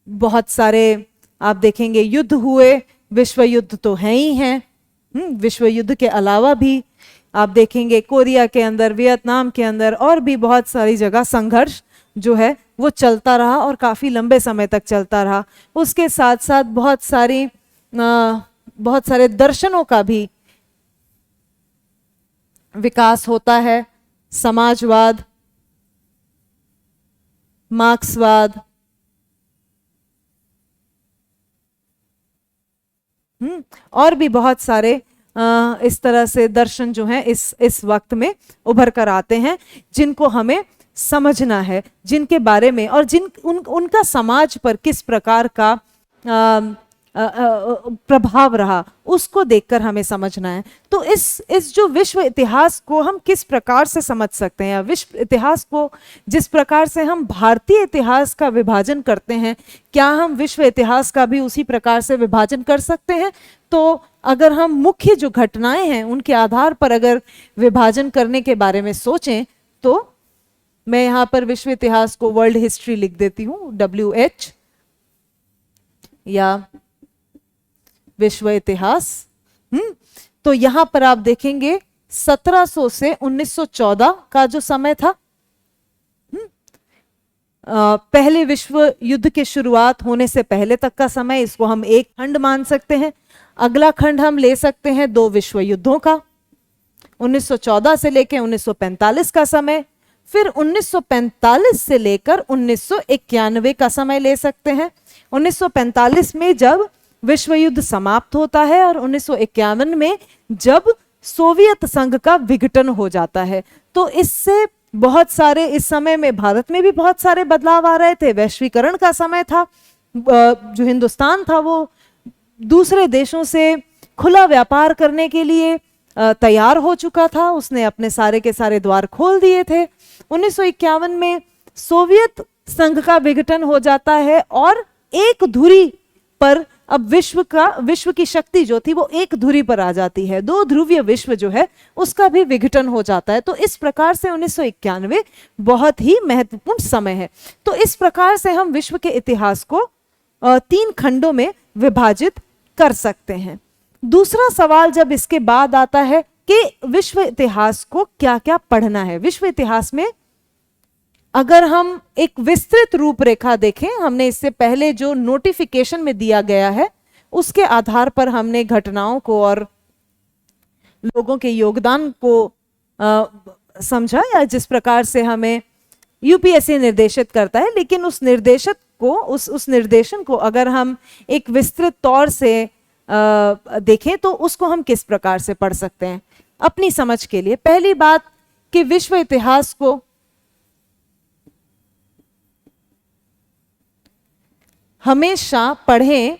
बहुत सारे आप देखेंगे युद्ध हुए। विश्व युद्ध तो है ही हैं, विश्व युद्ध के अलावा भी आप देखेंगे कोरिया के अंदर, वियतनाम के अंदर और भी बहुत सारी जगह संघर्ष जो है वो चलता रहा और काफी लंबे समय तक चलता रहा। उसके साथ साथ बहुत सारे दर्शनों का भी विकास होता है, समाजवाद, मार्क्सवाद, और भी बहुत सारे इस तरह से दर्शन जो हैं इस वक्त में उभर कर आते हैं, जिनको हमें समझना है, जिनके बारे में और उनका समाज पर किस प्रकार का प्रभाव रहा, उसको देखकर हमें समझना है। तो इस जो विश्व इतिहास को हम किस प्रकार से समझ सकते हैं, विश्व इतिहास को जिस प्रकार से हम भारतीय इतिहास का विभाजन करते हैं, क्या हम विश्व इतिहास का भी उसी प्रकार से विभाजन कर सकते हैं? तो अगर हम मुख्य जो घटनाएं हैं उनके आधार पर अगर विभाजन करने के बारे में सोचें, तो मैं यहां पर विश्व इतिहास को वर्ल्ड हिस्ट्री लिख देती हूं, WH, या विश्व इतिहास। तो यहां पर आप देखेंगे 1700 से 1914 का जो समय था, पहले विश्व युद्ध के शुरुआत होने से पहले तक का समय, इसको हम एक खंड मान सकते हैं। अगला खंड हम ले सकते हैं 2 विश्व युद्धों का, 1914 से लेकर 1945 का समय। फिर 1945 से लेकर 1991 का समय ले सकते हैं। 1945 में जब विश्व युद्ध समाप्त होता है और 1951 में जब सोवियत संघ का विघटन हो जाता है। तो इससे बहुत सारे, इस समय में भारत में भी बहुत सारे बदलाव आ रहे थे। वैश्वीकरण का समय था, जो हिंदुस्तान था वो दूसरे देशों से खुला व्यापार करने के लिए तैयार हो चुका था, उसने अपने सारे के सारे द्वार खोल दिए थे। 1951 में सोवियत संघ का विघटन हो जाता है और एक धुरी पर अब विश्व की शक्ति जो थी वो एक धुरी पर आ जाती है, दो ध्रुवीय विश्व जो है उसका भी विघटन हो जाता है। तो इस प्रकार से 1991 बहुत ही महत्वपूर्ण समय है। तो इस प्रकार से हम विश्व के इतिहास को 3 खंडों में विभाजित कर सकते हैं। दूसरा सवाल जब इसके बाद आता है कि विश्व इतिहास को क्या क्या पढ़ना है। विश्व इतिहास में अगर हम एक विस्तृत रूपरेखा देखें, हमने इससे पहले जो नोटिफिकेशन में दिया गया है उसके आधार पर हमने घटनाओं को और लोगों के योगदान को समझा, या जिस प्रकार से हमें यूपीएससी निर्देशित करता है। लेकिन उस निर्देशक को, उस निर्देशन को अगर हम एक विस्तृत तौर से देखें तो उसको हम किस प्रकार से पढ़ सकते हैं अपनी समझ के लिए। पहली बात कि विश्व इतिहास को हमेशा पढ़ें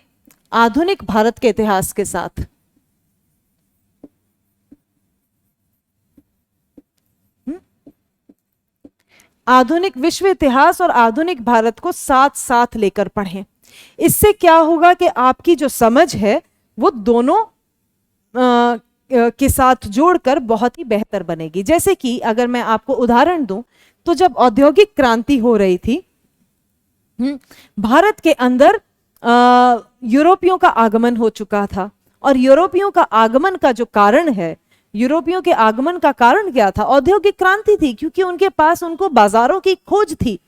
आधुनिक भारत के इतिहास के साथ। आधुनिक विश्व इतिहास और आधुनिक भारत को साथ साथ लेकर पढ़ें। इससे क्या होगा कि आपकी जो समझ है वो दोनों के साथ जोड़कर बहुत ही बेहतर बनेगी। जैसे कि अगर मैं आपको उदाहरण दूं तो जब औद्योगिक क्रांति हो रही थी, भारत के अंदर यूरोपियों का आगमन हो चुका था। और यूरोपियों का आगमन का जो कारण है, यूरोपियों के आगमन का कारण क्या था? औद्योगिक क्रांति थी, क्योंकि उनके पास, उनको बाजारों की खोज थी,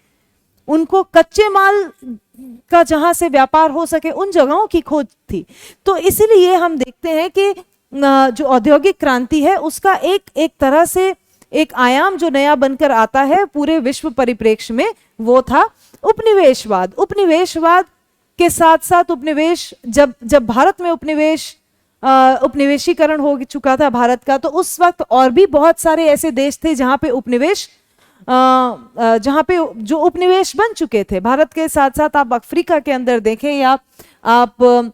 उनको कच्चे माल का जहां से व्यापार हो सके उन जगहों की खोज थी। तो इसलिए हम देखते हैं कि जो औद्योगिक क्रांति है उसका एक तरह से एक आयाम जो नया बनकर आता है पूरे विश्व परिप्रेक्ष्य में, वो था उपनिवेशवाद। उपनिवेशवाद के साथ साथ उपनिवेश, जब भारत में उपनिवेशीकरण हो चुका था भारत का, तो उस वक्त और भी बहुत सारे ऐसे देश थे जहां पे जो उपनिवेश बन चुके थे। भारत के साथ साथ आप अफ्रीका के अंदर देखें या आप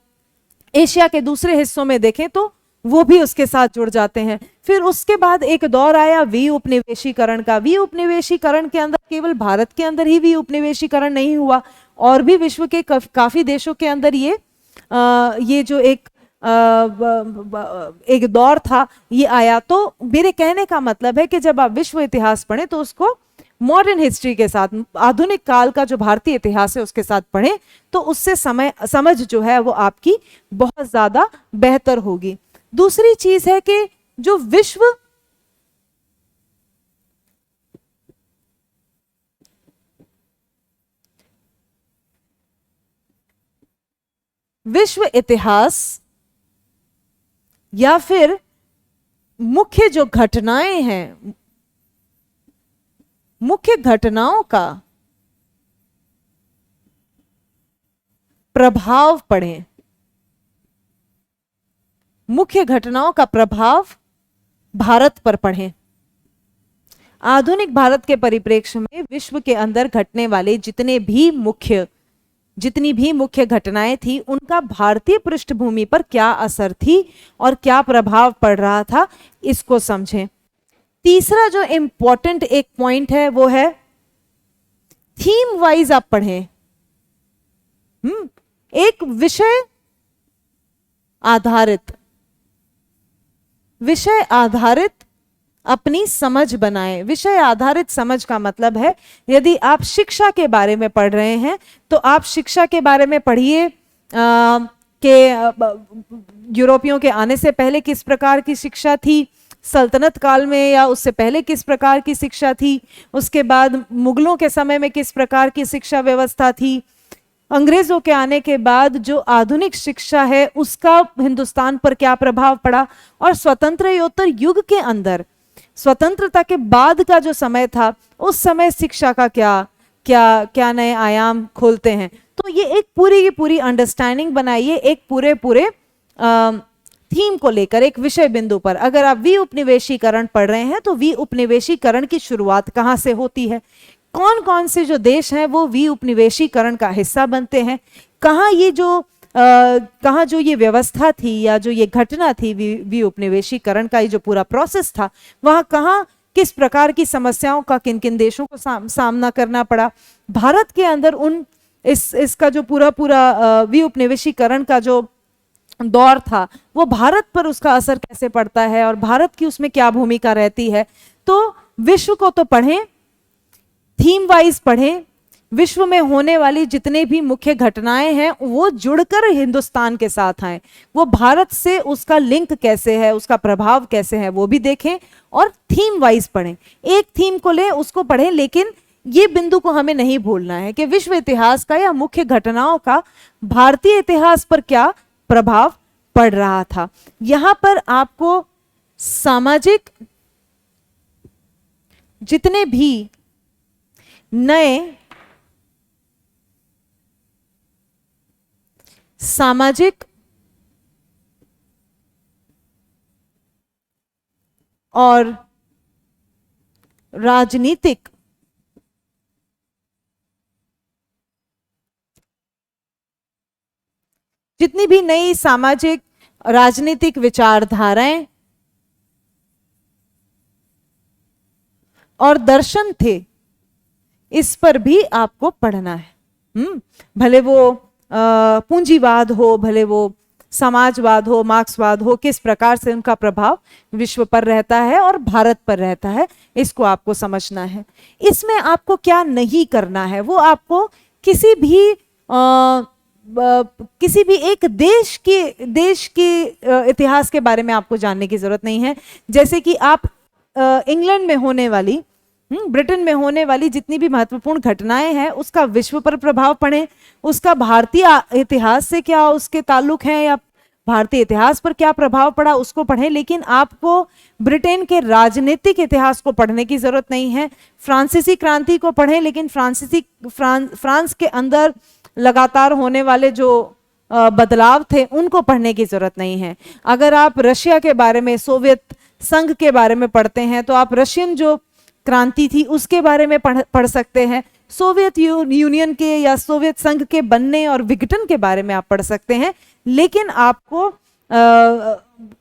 एशिया के दूसरे हिस्सों में देखें तो वो भी उसके साथ जुड़ जाते हैं। फिर उसके बाद एक दौर आया विउपनिवेशीकरण का। विउपनिवेशीकरण के अंदर केवल भारत के अंदर ही विउपनिवेशीकरण नहीं हुआ, और भी विश्व के काफी देशों के अंदर ये जो एक दौर था ये आया। तो मेरे कहने का मतलब है कि जब आप विश्व इतिहास पढ़ें तो उसको मॉडर्न हिस्ट्री के साथ, आधुनिक काल का जो भारतीय इतिहास है उसके साथ पढ़ें, तो उससे समझ जो है वो आपकी बहुत ज्यादा बेहतर होगी। दूसरी चीज है कि जो विश्व इतिहास या फिर मुख्य जो घटनाएं हैं, मुख्य घटनाओं का प्रभाव पढ़ें। मुख्य घटनाओं का प्रभाव भारत पर पढ़ें। आधुनिक भारत के परिप्रेक्ष्य में विश्व के अंदर घटने वाले जितनी भी मुख्य घटनाएं थी, उनका भारतीय पृष्ठभूमि पर क्या असर थी और क्या प्रभाव पड़ रहा था, इसको समझें। तीसरा जो इंपॉर्टेंट एक पॉइंट है वो है थीम वाइज आप पढ़ें। एक विषय आधारित अपनी समझ बनाएं। विषय आधारित समझ का मतलब है, यदि आप शिक्षा के बारे में पढ़ रहे हैं तो आप शिक्षा के बारे में पढ़िए कि यूरोपियों के आने से पहले किस प्रकार की शिक्षा थी, सल्तनत काल में या उससे पहले किस प्रकार की शिक्षा थी, उसके बाद मुगलों के समय में किस प्रकार की शिक्षा व्यवस्था थी, अंग्रेजों के आने के बाद जो आधुनिक शिक्षा है उसका हिंदुस्तान पर क्या प्रभाव पड़ा, और स्वतंत्र योत्तर युग के अंदर स्वतंत्रता के बाद का जो समय था, उस समय शिक्षा का क्या क्या क्या नए आयाम खोलते हैं। तो ये एक पूरी की पूरी अंडरस्टैंडिंग बनाइए एक पूरे पूरे थीम को लेकर, एक विषय बिंदु पर। अगर आप वी उपनिवेशीकरण पढ़ रहे हैं तो वी उपनिवेशीकरण की शुरुआत कहाँ से होती है, कौन कौन से जो देश हैं वो वी उपनिवेशीकरण का हिस्सा बनते हैं, कहाँ ये जो कहाँ जो ये व्यवस्था थी या जो ये घटना थी वी उपनिवेशीकरण का ये जो पूरा प्रोसेस था, वहाँ कहाँ किस प्रकार की समस्याओं का किन किन देशों को सामना करना पड़ा। भारत के अंदर उन इसका जो पूरा पूरा वी उपनिवेशीकरण का जो दौर था, वो भारत पर उसका असर कैसे पड़ता है और भारत की उसमें क्या भूमिका रहती है। तो विश्व को तो पढ़ें, थीम वाइज पढ़ें, विश्व में होने वाली जितने भी मुख्य घटनाएं हैं वो जुड़कर हिंदुस्तान के साथ आए, वो भारत से उसका लिंक कैसे है, उसका प्रभाव कैसे है, वो भी देखें और थीम वाइज पढ़ें। एक थीम को लें, उसको पढ़ें, लेकिन ये बिंदु को हमें नहीं भूलना है कि विश्व इतिहास का या मुख्य घटनाओं का भारतीय इतिहास पर क्या प्रभाव पड़ रहा था। यहां पर आपको सामाजिक जितने भी नए सामाजिक और राजनीतिक जितनी भी नई सामाजिक राजनीतिक विचारधाराएं और दर्शन थे, इस पर भी आपको पढ़ना है। भले वो पूंजीवाद हो, भले वो समाजवाद हो, मार्क्सवाद हो, किस प्रकार से उनका प्रभाव विश्व पर रहता है और भारत पर रहता है, इसको आपको समझना है। इसमें आपको क्या नहीं करना है, वो आपको किसी भी एक देश के इतिहास के बारे में आपको जानने की जरूरत नहीं है। जैसे कि आप इंग्लैंड में होने वाली, ब्रिटेन में होने वाली जितनी भी महत्वपूर्ण घटनाएं हैं, उसका विश्व पर प्रभाव पड़े, उसका भारतीय इतिहास से क्या उसके ताल्लुक हैं या भारतीय इतिहास पर क्या प्रभाव पड़ा, उसको पढ़ें। लेकिन आपको ब्रिटेन के राजनीतिक इतिहास को पढ़ने की जरूरत नहीं है। फ्रांसीसी क्रांति को पढ़ें, लेकिन फ्रांस के अंदर लगातार होने वाले जो बदलाव थे उनको पढ़ने की जरूरत नहीं है। अगर आप रशिया के बारे में, सोवियत संघ के बारे में पढ़ते हैं तो आप रशियन जो क्रांति थी उसके बारे में पढ़ सकते हैं। सोवियत यूनियन के या सोवियत संघ के बनने और विघटन के बारे में आप पढ़ सकते हैं। लेकिन आपको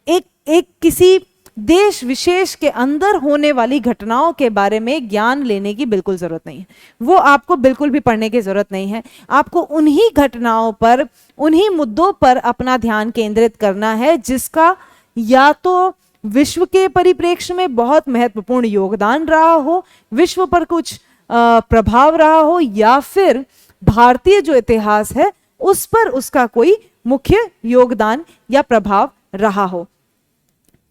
एक किसी देश विशेष के अंदर होने वाली घटनाओं के बारे में ज्ञान लेने की बिल्कुल जरूरत नहीं है, वो आपको बिल्कुल भी पढ़ने की जरूरत नहीं है। आपको उन्हीं घटनाओं पर, उन्हीं मुद्दों पर अपना ध्यान केंद्रित करना है जिसका या तो विश्व के परिप्रेक्ष्य में बहुत महत्वपूर्ण योगदान रहा हो, विश्व पर कुछ प्रभाव रहा हो, या फिर भारतीय जो इतिहास है उस पर उसका कोई मुख्य योगदान या प्रभाव रहा हो।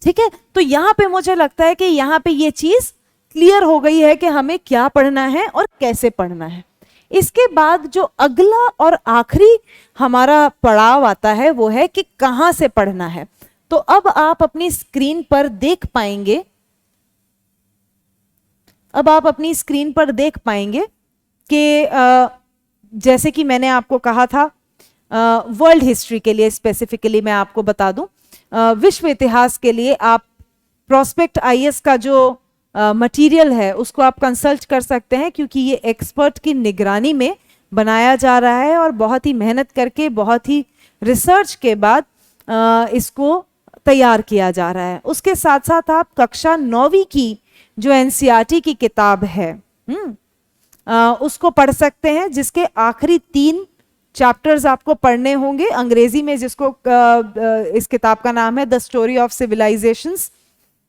ठीक है, तो यहां पे मुझे लगता है कि यहां पे ये चीज क्लियर हो गई है कि हमें क्या पढ़ना है और कैसे पढ़ना है। इसके बाद जो अगला और आखिरी हमारा पड़ाव आता है वो है कि कहां से पढ़ना है। तो अब आप अपनी स्क्रीन पर देख पाएंगे, कि जैसे कि मैंने आपको कहा था, वर्ल्ड हिस्ट्री के लिए स्पेसिफिकली मैं आपको बता दूं, विश्व इतिहास के लिए आप प्रोस्पेक्ट आईएएस का जो मटेरियल है उसको आप कंसल्ट कर सकते हैं, क्योंकि ये एक्सपर्ट की निगरानी में बनाया जा रहा है और बहुत ही मेहनत करके, बहुत ही रिसर्च के बाद इसको तैयार किया जा रहा है। उसके साथ साथ आप कक्षा 9वीं की जो एनसीईआरटी की किताब है उसको पढ़ सकते हैं, जिसके आखिरी 3 चैप्टर्स आपको पढ़ने होंगे अंग्रेजी में, जिसको इस किताब का नाम है द स्टोरी ऑफ सिविलाइजेशंस,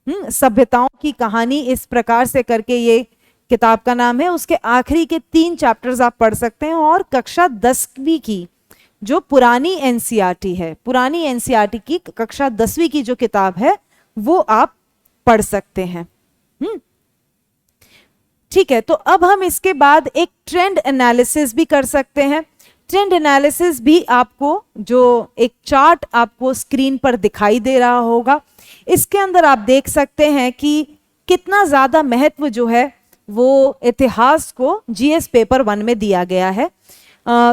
सभ्यताओं की कहानी, इस प्रकार से करके ये किताब का नाम है। उसके आखिरी के 3 चैप्टर्स आप पढ़ सकते हैं। और कक्षा 10वीं की जो पुरानी एनसीईआरटी है, पुरानी एनसीईआरटी की कक्षा 10वीं की जो किताब है वो आप पढ़ सकते हैं। ठीक है, तो अब हम इसके बाद एक ट्रेंड एनालिसिस भी कर सकते हैं। ट्रेंड एनालिसिस भी आपको, जो एक चार्ट आपको स्क्रीन पर दिखाई दे रहा होगा, इसके अंदर आप देख सकते हैं कि कितना ज्यादा महत्व जो है वो इतिहास को जीएस पेपर 1 में दिया गया है।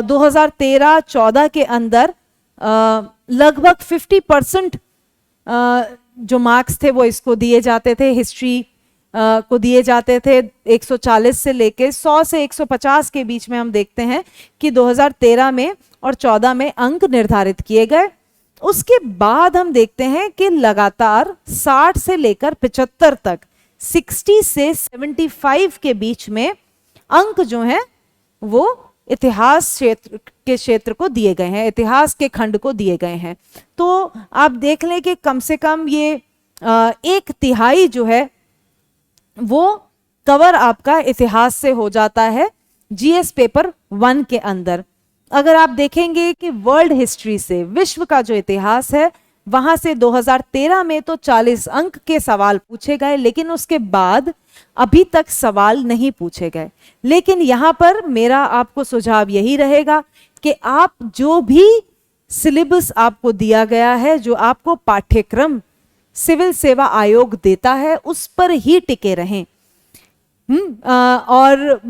2013-14 के अंदर लगभग 50% जो मार्क्स थे वो इसको दिए जाते थे, हिस्ट्री को दिए जाते थे। 140 से लेके 100 से 150 के बीच में हम देखते हैं कि 2013 में और 14 में अंक निर्धारित किए गए। उसके बाद हम देखते हैं कि लगातार 60 से लेकर 75 तक, 60 से 75 के बीच में अंक जो हैं वो इतिहास क्षेत्र को दिए गए हैं, इतिहास के खंड को दिए गए हैं। तो आप देख लें कि कम से कम ये 1/3 जो है वो कवर आपका इतिहास से हो जाता है जीएस पेपर 1 के अंदर। अगर आप देखेंगे कि वर्ल्ड हिस्ट्री से, विश्व का जो इतिहास है, वहां से 2013 में तो 40 अंक के सवाल पूछे गए, लेकिन उसके बाद अभी तक सवाल नहीं पूछे गए। लेकिन यहां पर मेरा आपको सुझाव यही रहेगा कि आप जो भी सिलेबस आपको दिया गया है, जो आपको पाठ्यक्रम सिविल सेवा आयोग देता है, उस पर ही टिके रहें। और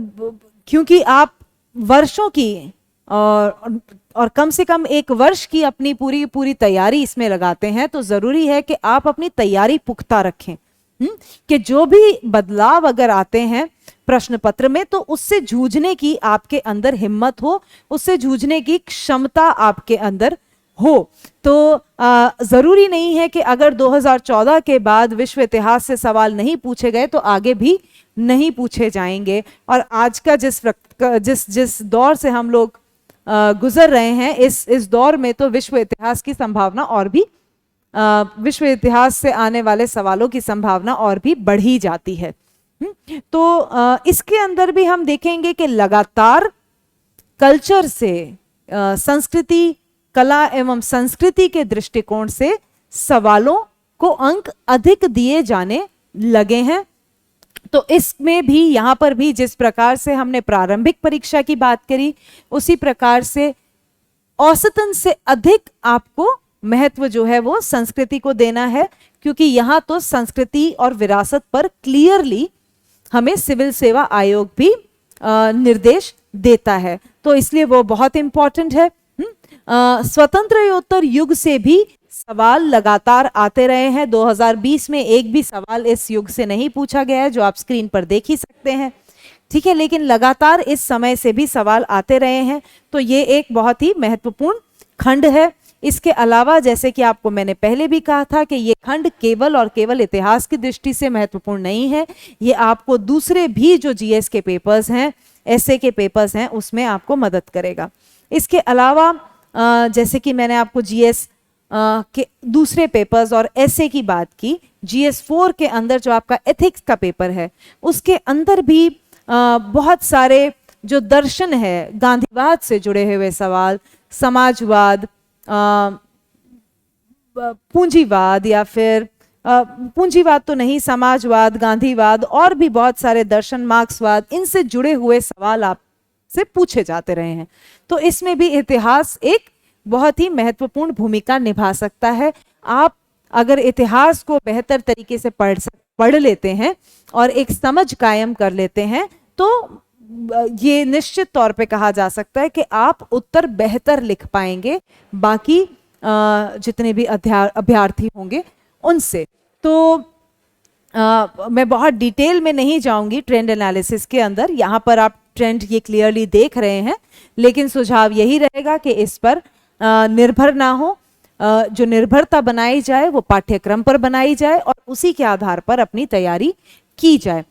क्योंकि आप वर्षों की और कम से कम 1 वर्ष की अपनी पूरी तैयारी इसमें लगाते हैं, तो जरूरी है कि आप अपनी तैयारी पुख्ता रखें, कि जो भी बदलाव अगर आते हैं प्रश्न पत्र में, तो उससे जूझने की आपके अंदर हिम्मत हो, उससे जूझने की क्षमता आपके अंदर हो। तो जरूरी नहीं है कि अगर 2014 के बाद विश्व इतिहास से सवाल नहीं पूछे गए तो आगे भी नहीं पूछे जाएंगे। और आज का जिस दौर से हम लोग गुजर रहे हैं, इस दौर में तो विश्व इतिहास की संभावना और भी, विश्व इतिहास से आने वाले सवालों की संभावना और भी बढ़ी जाती है। तो इसके अंदर भी हम देखेंगे कि लगातार कल्चर से, संस्कृति, कला एवं संस्कृति के दृष्टिकोण से सवालों को अंक अधिक दिए जाने लगे हैं। तो इसमें भी, यहां पर भी जिस प्रकार से हमने प्रारंभिक परीक्षा की बात करी, उसी प्रकार से औसतन से अधिक आपको महत्व जो है वो संस्कृति को देना है, क्योंकि यहां तो संस्कृति और विरासत पर क्लियरली हमें सिविल सेवा आयोग भी निर्देश देता है, तो इसलिए वो बहुत इंपॉर्टेंट है। स्वतंत्रोत्तर युग से भी सवाल लगातार आते रहे हैं। 2020 में एक भी सवाल इस युग से नहीं पूछा गया है, जो आप स्क्रीन पर देख ही सकते हैं, ठीक है। लेकिन लगातार इस समय से भी सवाल आते रहे हैं, तो ये एक बहुत ही महत्वपूर्ण खंड है। इसके अलावा, जैसे कि आपको मैंने पहले भी कहा था कि ये खंड केवल और केवल इतिहास की दृष्टि से महत्वपूर्ण नहीं है, ये आपको दूसरे भी जो जीएस के पेपर्स हैं, एसए के पेपर्स हैं, उसमें आपको मदद करेगा। इसके अलावा जैसे कि मैंने आपको जीएस के दूसरे पेपर्स और एसए की बात की, जीएस 4 के अंदर जो आपका एथिक्स का पेपर है, उसके अंदर भी बहुत सारे जो दर्शन है, गांधीवाद से जुड़े हुए सवाल, समाजवाद, पूंजीवाद, या फिर पूंजीवाद तो नहीं, समाजवाद, गांधीवाद और भी बहुत सारे दर्शन, मार्क्सवाद, इनसे जुड़े हुए सवाल आपसे पूछे जाते रहे हैं। तो इसमें भी इतिहास एक बहुत ही महत्वपूर्ण भूमिका निभा सकता है। आप अगर इतिहास को बेहतर तरीके से पढ़ लेते हैं और एक समझ कायम कर लेते हैं, तो ये निश्चित तौर पे कहा जा सकता है कि आप उत्तर बेहतर लिख पाएंगे बाकी जितने भी अभ्यर्थी होंगे उनसे। तो मैं बहुत डिटेल में नहीं जाऊंगी ट्रेंड एनालिसिस के अंदर, यहाँ पर आप ट्रेंड ये क्लियरली देख रहे हैं, लेकिन सुझाव यही रहेगा कि इस पर निर्भर ना हो। जो निर्भरता बनाई जाए वो पाठ्यक्रम पर बनाई जाए और उसी के आधार पर अपनी तैयारी की जाए,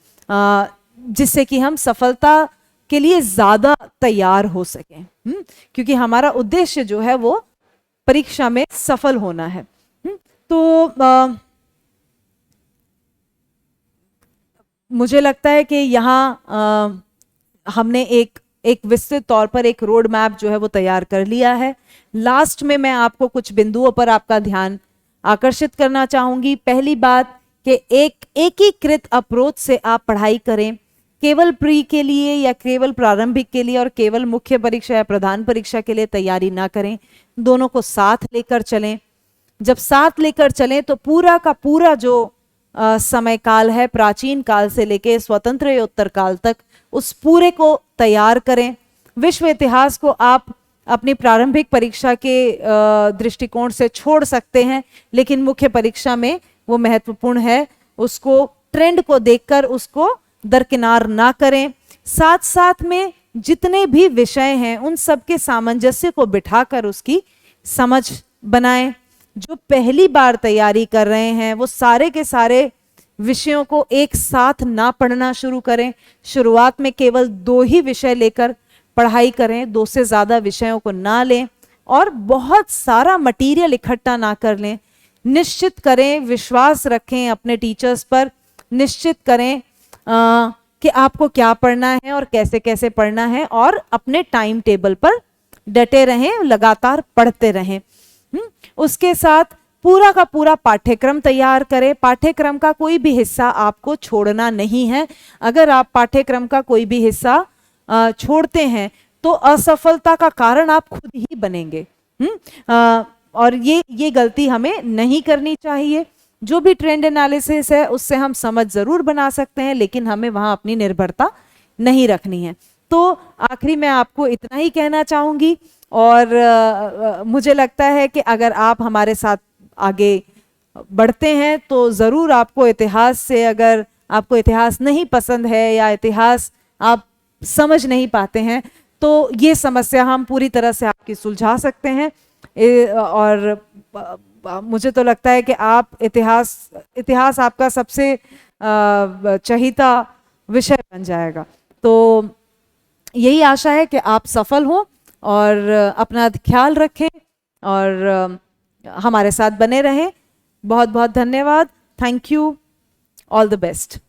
जिससे कि हम सफलता के लिए ज्यादा तैयार हो सकें, क्योंकि हमारा उद्देश्य जो है वो परीक्षा में सफल होना है। तो मुझे लगता है कि यहाँ हमने एक विस्तृत तौर पर एक रोड मैप जो है वो तैयार कर लिया है। लास्ट में मैं आपको कुछ बिंदुओं पर आपका ध्यान आकर्षित करना चाहूंगी। पहली बात कि एक एकीकृत अप्रोच से आप पढ़ाई करें, केवल प्री के लिए या केवल प्रारंभिक के लिए और केवल मुख्य परीक्षा या प्रधान परीक्षा के लिए तैयारी ना करें, दोनों को साथ लेकर चलें। जब साथ लेकर चलें तो पूरा का पूरा जो समय काल है, प्राचीन काल से लेके स्वतंत्र काल तक, उस पूरे को तैयार करें। विश्व इतिहास को आप अपनी प्रारंभिक परीक्षा के दृष्टिकोण से छोड़ सकते हैं, लेकिन मुख्य परीक्षा में वो महत्वपूर्ण है। उसको ट्रेंड को देखकर उसको दरकिनार ना करें। साथ साथ में जितने भी विषय हैं उन सब के सामंजस्य को बिठाकर उसकी समझ बनाएं। जो पहली बार तैयारी कर रहे हैं वो सारे के सारे विषयों को एक साथ ना पढ़ना शुरू करें। शुरुआत में केवल 2 ही विषय लेकर पढ़ाई करें, 2 से ज़्यादा विषयों को ना लें और बहुत सारा मटेरियल इकट्ठा ना कर लें। निश्चित करें, विश्वास रखें अपने टीचर्स पर, निश्चित करें कि आपको क्या पढ़ना है और कैसे कैसे पढ़ना है, और अपने टाइम टेबल पर डटे रहें, लगातार पढ़ते रहें। उसके साथ पूरा का पूरा पाठ्यक्रम तैयार करें। पाठ्यक्रम का कोई भी हिस्सा आपको छोड़ना नहीं है। अगर आप पाठ्यक्रम का कोई भी हिस्सा छोड़ते हैं तो असफलता का कारण आप खुद ही बनेंगे। और ये गलती हमें नहीं करनी चाहिए। जो भी ट्रेंड एनालिसिस है उससे हम समझ जरूर बना सकते हैं, लेकिन हमें वहां अपनी निर्भरता नहीं रखनी है। तो आखिरी में आपको इतना ही कहना चाहूंगी, और मुझे लगता है कि अगर आप हमारे साथ आगे बढ़ते हैं तो ज़रूर आपको इतिहास से, अगर आपको इतिहास नहीं पसंद है या इतिहास आप समझ नहीं पाते हैं, तो ये समस्या हम पूरी तरह से आपकी सुलझा सकते हैं। और मुझे तो लगता है कि आप इतिहास आपका सबसे चहीता विषय बन जाएगा। तो यही आशा है कि आप सफल हों और अपना ख्याल रखें और हमारे साथ बने रहें। बहुत बहुत धन्यवाद। Thank you. All the best.